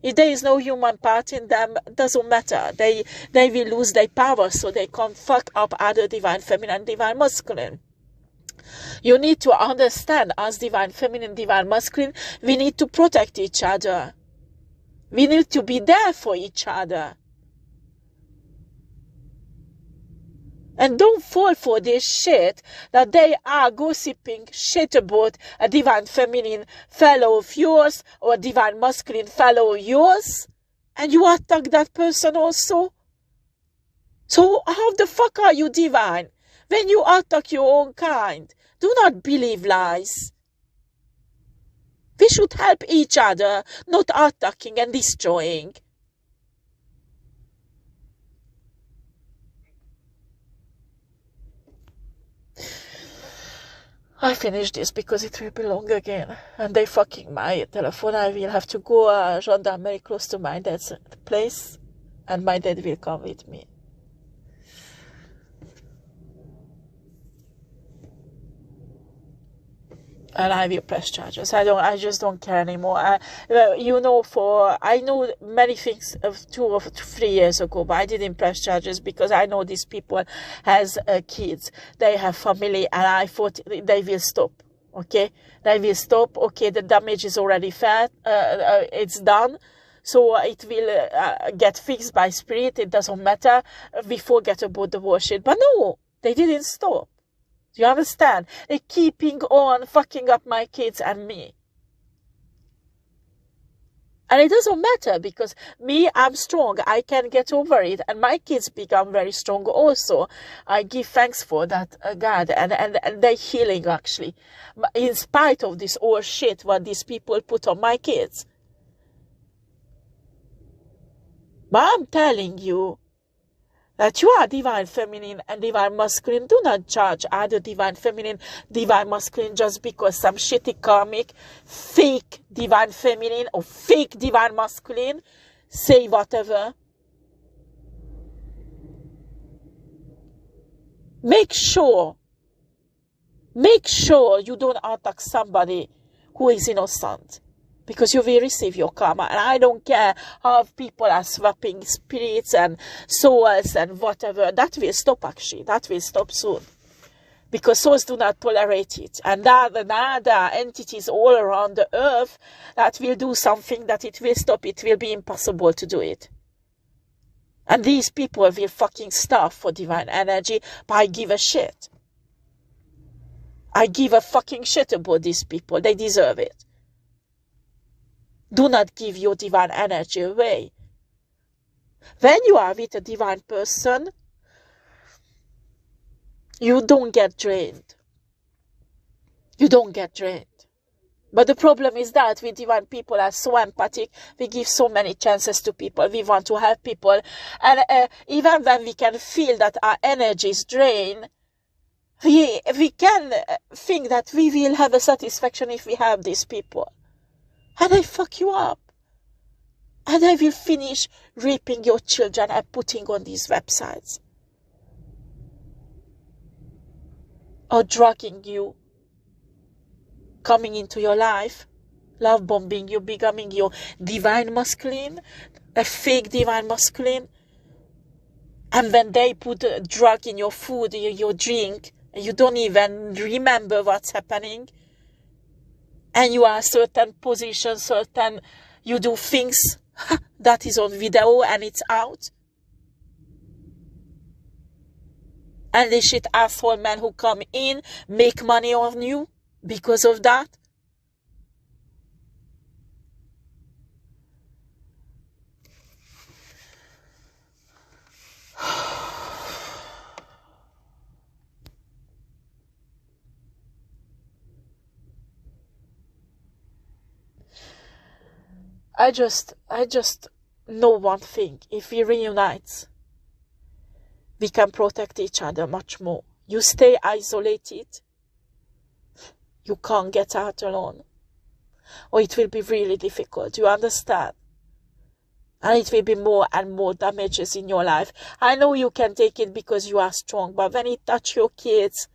If there is no human part in them, it doesn't matter. They will lose their power, so they can't fuck up other divine feminine, divine masculine. You need to understand, as divine feminine, divine masculine, we need to protect each other. We need to be there for each other. And don't fall for this shit that they are gossiping shit about a divine feminine fellow of yours or a divine masculine fellow of yours. And you attack that person also. So how the fuck are you divine when you attack your own kind? Do not believe lies. We should help each other, not attacking and destroying. I finished this because it will be long again. And they fucking my telephone. I will have to go gendarmerie close to my dad's place. And my dad will come with me. And I will press charges. I just don't care anymore. You know, I know many things of 2 or 3 years ago, but I didn't press charges because I know these people has kids. They have family, and I thought they will stop. Okay, they will stop. Okay, the damage is already fat. It's done. So it will get fixed by spirit. It doesn't matter. We forget about the bullshit. But no, they didn't stop. Do you understand? They're keeping on fucking up my kids and me. And it doesn't matter because me, I'm strong. I can get over it. And my kids become very strong also. I give thanks for that, God. And they're healing actually. In spite of this old shit what these people put on my kids. But I'm telling you, that you are divine feminine and divine masculine. Do not judge either divine feminine, divine masculine just because some shitty karmic, fake divine feminine or fake divine masculine say whatever. Make sure you don't attack somebody who is innocent. Because you will receive your karma. And I don't care how people are swapping spirits and souls and whatever. That will stop actually. That will stop soon. Because souls do not tolerate it. And there are entities all around the earth that will do something that it will stop. It will be impossible to do it. And these people will fucking starve for divine energy. But I give a shit. I give a fucking shit about these people. They deserve it. Do not give your divine energy away. When you are with a divine person, you don't get drained. You don't get drained. But the problem is that we divine people are so empathic. We give so many chances to people. We want to help people. And even when we can feel that our energy is drained, we can think that we will have a satisfaction if we help these people. And I fuck you up. And I will finish raping your children and putting on these websites. Or drugging you. Coming into your life. Love bombing you. Becoming your divine masculine. A fake divine masculine. And when they put a drug in your food, your drink, and you don't even remember what's happening. and you are a certain position, you do things that is on video and it's out. And the shit asshole men who come in, make money on you because of that. I just know one thing. If we reunite, we can protect each other much more. You stay isolated, you can't get out alone. Or it will be really difficult, you understand? And it will be more and more damages in your life. I know you can take it because you are strong, but when it touches your kids,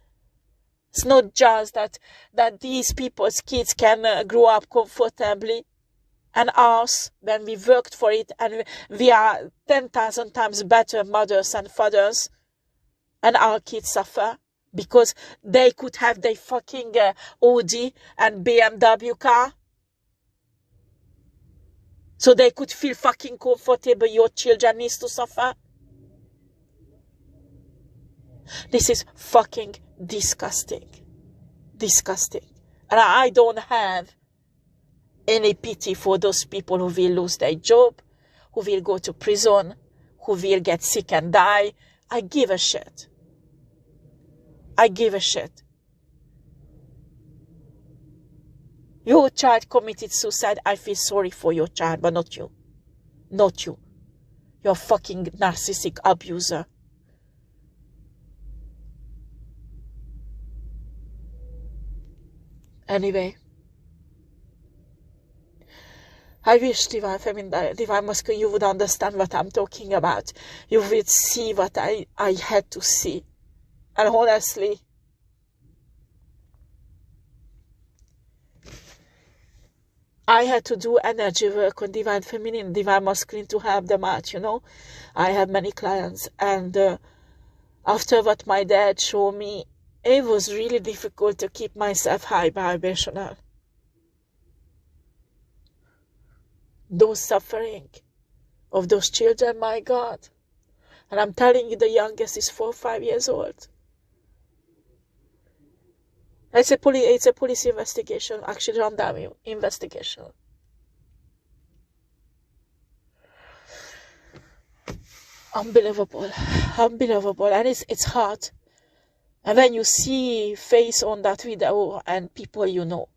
it's not just that these people's kids can grow up comfortably. And us, when we worked for it, and we are 10,000 times better mothers and fathers, and our kids suffer because they could have their fucking Audi and BMW car, so they could feel fucking comfortable. Your children needs to suffer. This is fucking disgusting. Disgusting. And I don't have any pity for those people who will lose their job, who will go to prison, who will get sick and die. I give a shit. I give a shit. Your child committed suicide. I feel sorry for your child, but not you. Not you. You're a fucking narcissistic abuser. Anyway. I wish Divine Feminine, Divine Masculine, you would understand what I'm talking about. You would see what I had to see. And honestly, I had to do energy work on Divine Feminine, Divine Masculine to help them out, you know. I have many clients, and after what my dad showed me, it was really difficult to keep myself high vibrational. Those suffering of those children, my God. And I'm telling you, the youngest is 4 or 5 years old. It's a police investigation, actually random investigation. Unbelievable. Unbelievable. And it's hard. And when you see face on that video and people you know,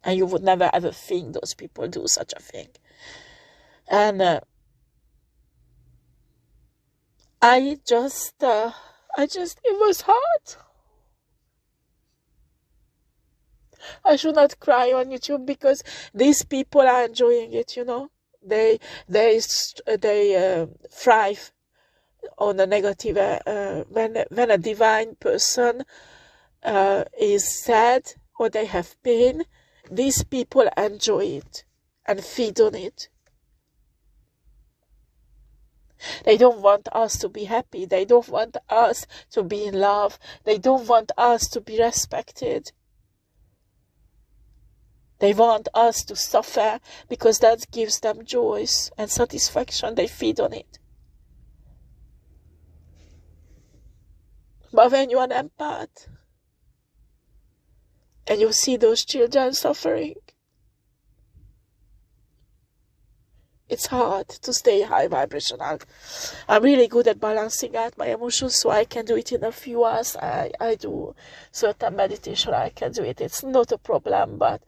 and you would never ever think those people do such a thing. And it was hard. I should not cry on YouTube because these people are enjoying it, you know. They thrive on the negative. When a divine person is sad or they have pain, these people enjoy it and feed on it. They don't want us to be happy. They don't want us to be in love. They don't want us to be respected. They want us to suffer because that gives them joy and satisfaction. They feed on it. But when you're an empath, and you see those children suffering, it's hard to stay high vibrational. I'm really good at balancing out my emotions, so I can do it in a few hours. I do certain meditation, I can do it. It's not a problem, but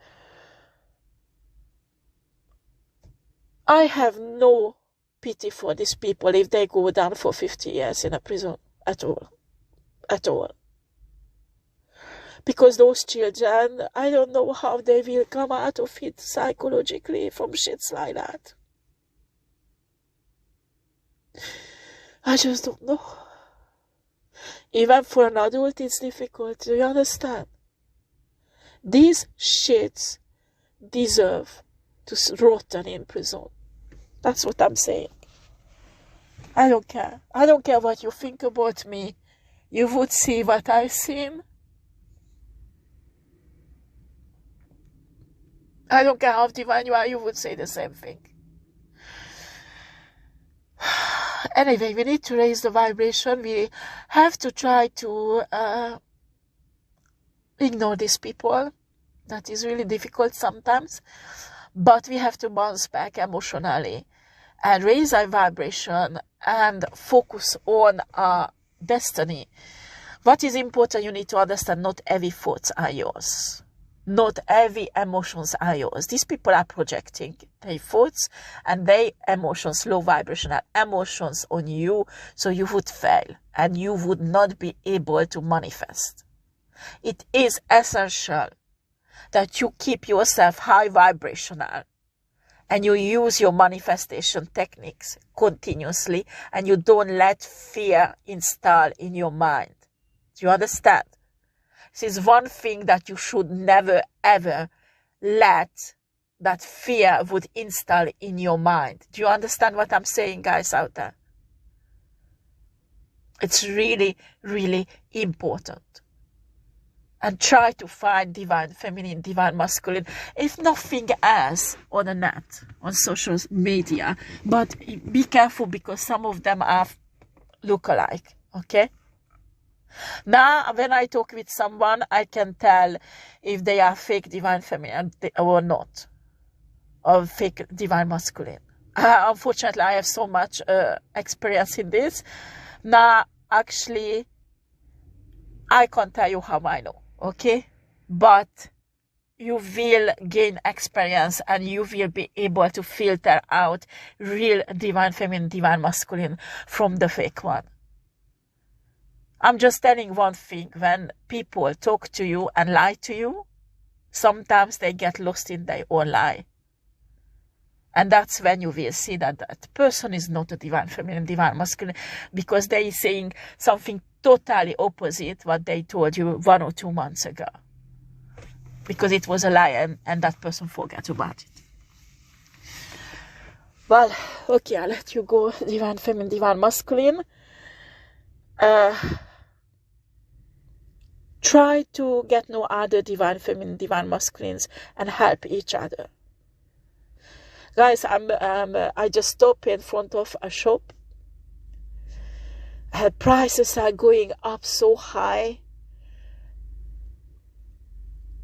I have no pity for these people if they go down for 50 years in a prison at all. At all. Because those children, I don't know how they will come out of it psychologically from shits like that. I just don't know. Even for an adult, it's difficult. Do you understand? These shits deserve to rot in prison. That's what I'm saying. I don't care. I don't care what you think about me. You would see what I've seen. I don't care how divine you are, you would say the same thing. Anyway, we need to raise the vibration. We have to try to ignore these people. That is really difficult sometimes. But we have to bounce back emotionally and raise our vibration and focus on our destiny. What is important, you need to understand, not every thoughts are yours. Not every emotions are yours. These people are projecting their thoughts and their emotions, low vibrational emotions on you, so you would fail and you would not be able to manifest. It is essential that you keep yourself high vibrational and you use your manifestation techniques continuously and you don't let fear install in your mind. Do you understand? This is one thing that you should never ever let that fear would install in your mind. Do you understand what I'm saying, guys out there? It's really, really important. And try to find divine feminine, divine masculine, if nothing else on the net, on social media. But be careful because some of them are look-alike, okay? Now, when I talk with someone, I can tell if they are fake divine feminine or not, or fake divine masculine. Unfortunately, I have so much experience in this. Now, actually, I can't tell you how I know, okay? But you will gain experience and you will be able to filter out real divine feminine, divine masculine from the fake one. I'm just telling one thing, when people talk to you and lie to you, sometimes they get lost in their own lie. And that's when you will see that that person is not a divine feminine, divine masculine, because they are saying something totally opposite what they told you 1 or 2 months ago. Because it was a lie and that person forgot about it. Well, okay, I'll let you go, divine feminine, divine masculine. Try to get no other divine feminine, divine masculines and help each other. Guys, I just stopped in front of a shop. Prices are going up so high.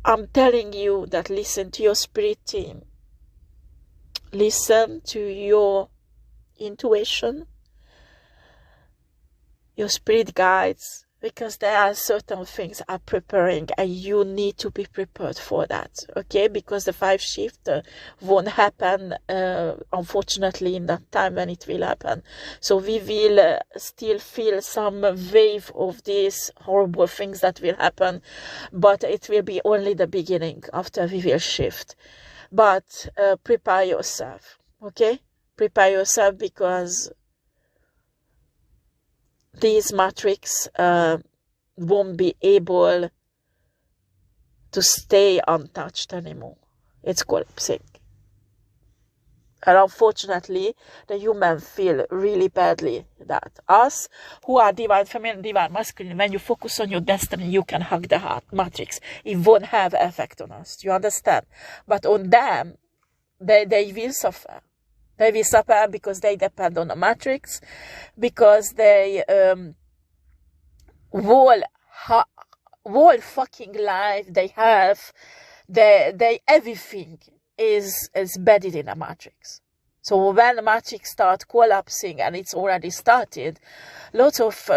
I'm telling you that listen to your spirit team. Listen to your intuition, your spirit guides, because there are certain things are preparing and you need to be prepared for that, okay? Because the 5 shift won't happen, unfortunately, in that time when it will happen. So we will still feel some wave of these horrible things that will happen, but it will be only the beginning after we will shift. But prepare yourself, okay? Prepare yourself because these matrix won't be able to stay untouched anymore. It's collapsing. And unfortunately, the human feel really badly that us, who are divine feminine, divine masculine, when you focus on your destiny, you can hug the heart matrix. It won't have effect on us. Do you understand? But on them, they will suffer. They will suffer because they depend on the matrix, because they whole fucking life they have, they everything is embedded in a matrix. So when the matrix starts collapsing, and it's already started, lots of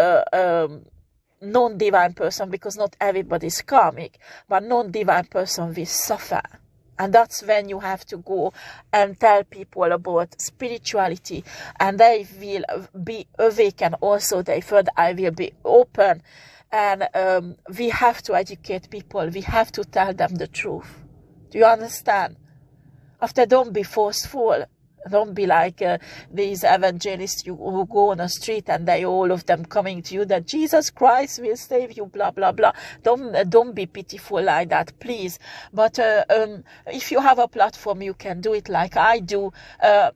non-divine person, because not everybody is karmic, but non-divine person will suffer. And that's when you have to go and tell people about spirituality, and they will be awakened also. Their third eye will be open, and we have to educate people. We have to tell them the truth. Do you understand? After, don't be forceful. Don't be like these evangelists who go on the street and they all of them coming to you that Jesus Christ will save you, blah, blah, blah. Don't be pitiful like that, please. But if you have a platform, you can do it like I do.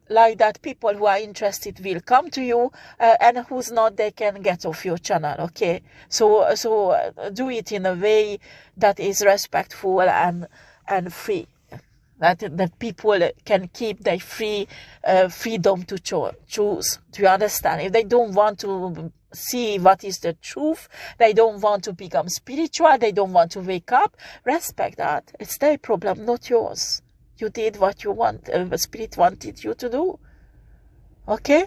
Like that, people who are interested will come to you, and who's not, they can get off your channel, okay? So do it in a way that is respectful and free. that people can keep their freedom to choose. Do you understand? If they don't want to see what is the truth, they don't want to become spiritual, they don't want to wake up, respect that. It's their problem, not yours. You did what you want, the spirit wanted you to do. Okay?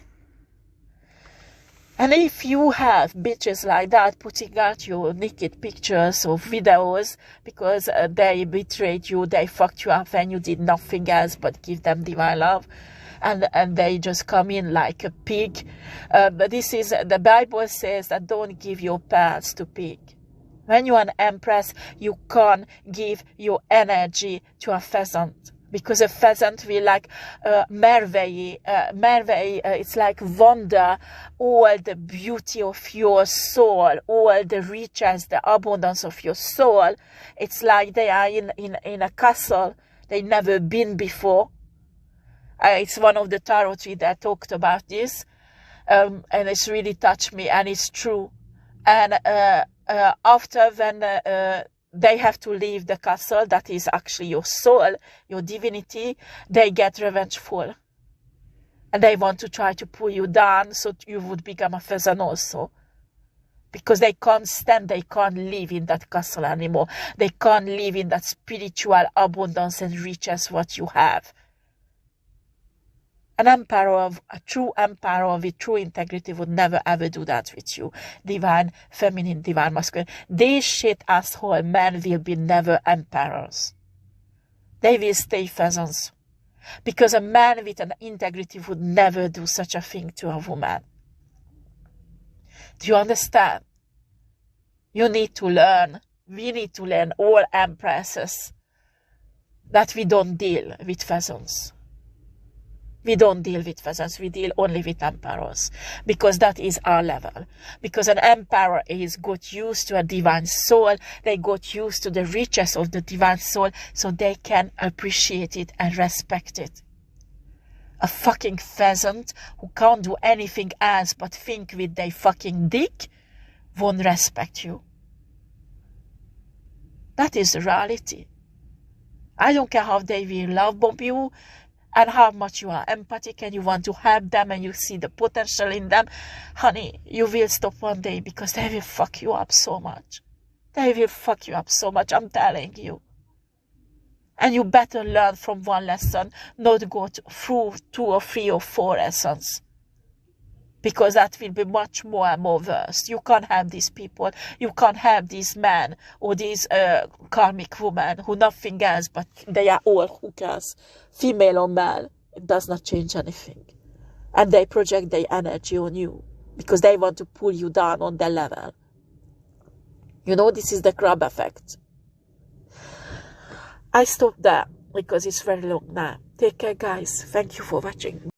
And if you have bitches like that putting out your naked pictures or videos because they betrayed you, they fucked you up and you did nothing else but give them divine love, and they just come in like a pig. But this is, the Bible says that don't give your pearls to pig. When you're an empress, you can't give your energy to a pheasant. Because a pheasant will like merveille, it's like wonder all the beauty of your soul, all the riches, the abundance of your soul. It's like they are in a castle they never been before. It's one of the tarot readers that talked about this, and it's really touched me, and it's true. And after when they have to leave the castle, that is actually your soul, your divinity, they get revengeful. And they want to try to pull you down so you would become a pheasant also. Because they can't stand, they can't live in that castle anymore. They can't live in that spiritual abundance and riches what you have. An emperor, a true emperor with true integrity would never ever do that with you. Divine feminine, divine masculine. These shit asshole men will be never emperors. They will stay pheasants. Because a man with an integrity would never do such a thing to a woman. Do you understand? You need to learn. We need to learn, all empresses, that we don't deal with pheasants. We don't deal with pheasants, we deal only with emperors, because that is our level. Because an emperor is got used to a divine soul, they got used to the riches of the divine soul, so they can appreciate it and respect it. A fucking pheasant who can't do anything else but think with their fucking dick won't respect you. That is the reality. I don't care how they will love bomb you, and how much you are empathic and you want to help them and you see the potential in them. Honey, you will stop one day because they will fuck you up so much. They will fuck you up so much, I'm telling you. And you better learn from one lesson, not go through 2 or 3 or 4 lessons. Because that will be much more and more worse. You can't have these people. You can't have these men or these karmic women who nothing else but they are all hookers. Female or male, it does not change anything. And they project their energy on you because they want to pull you down on their level. You know, this is the crab effect. I stop there because it's very long now. Take care, guys. Thank you for watching.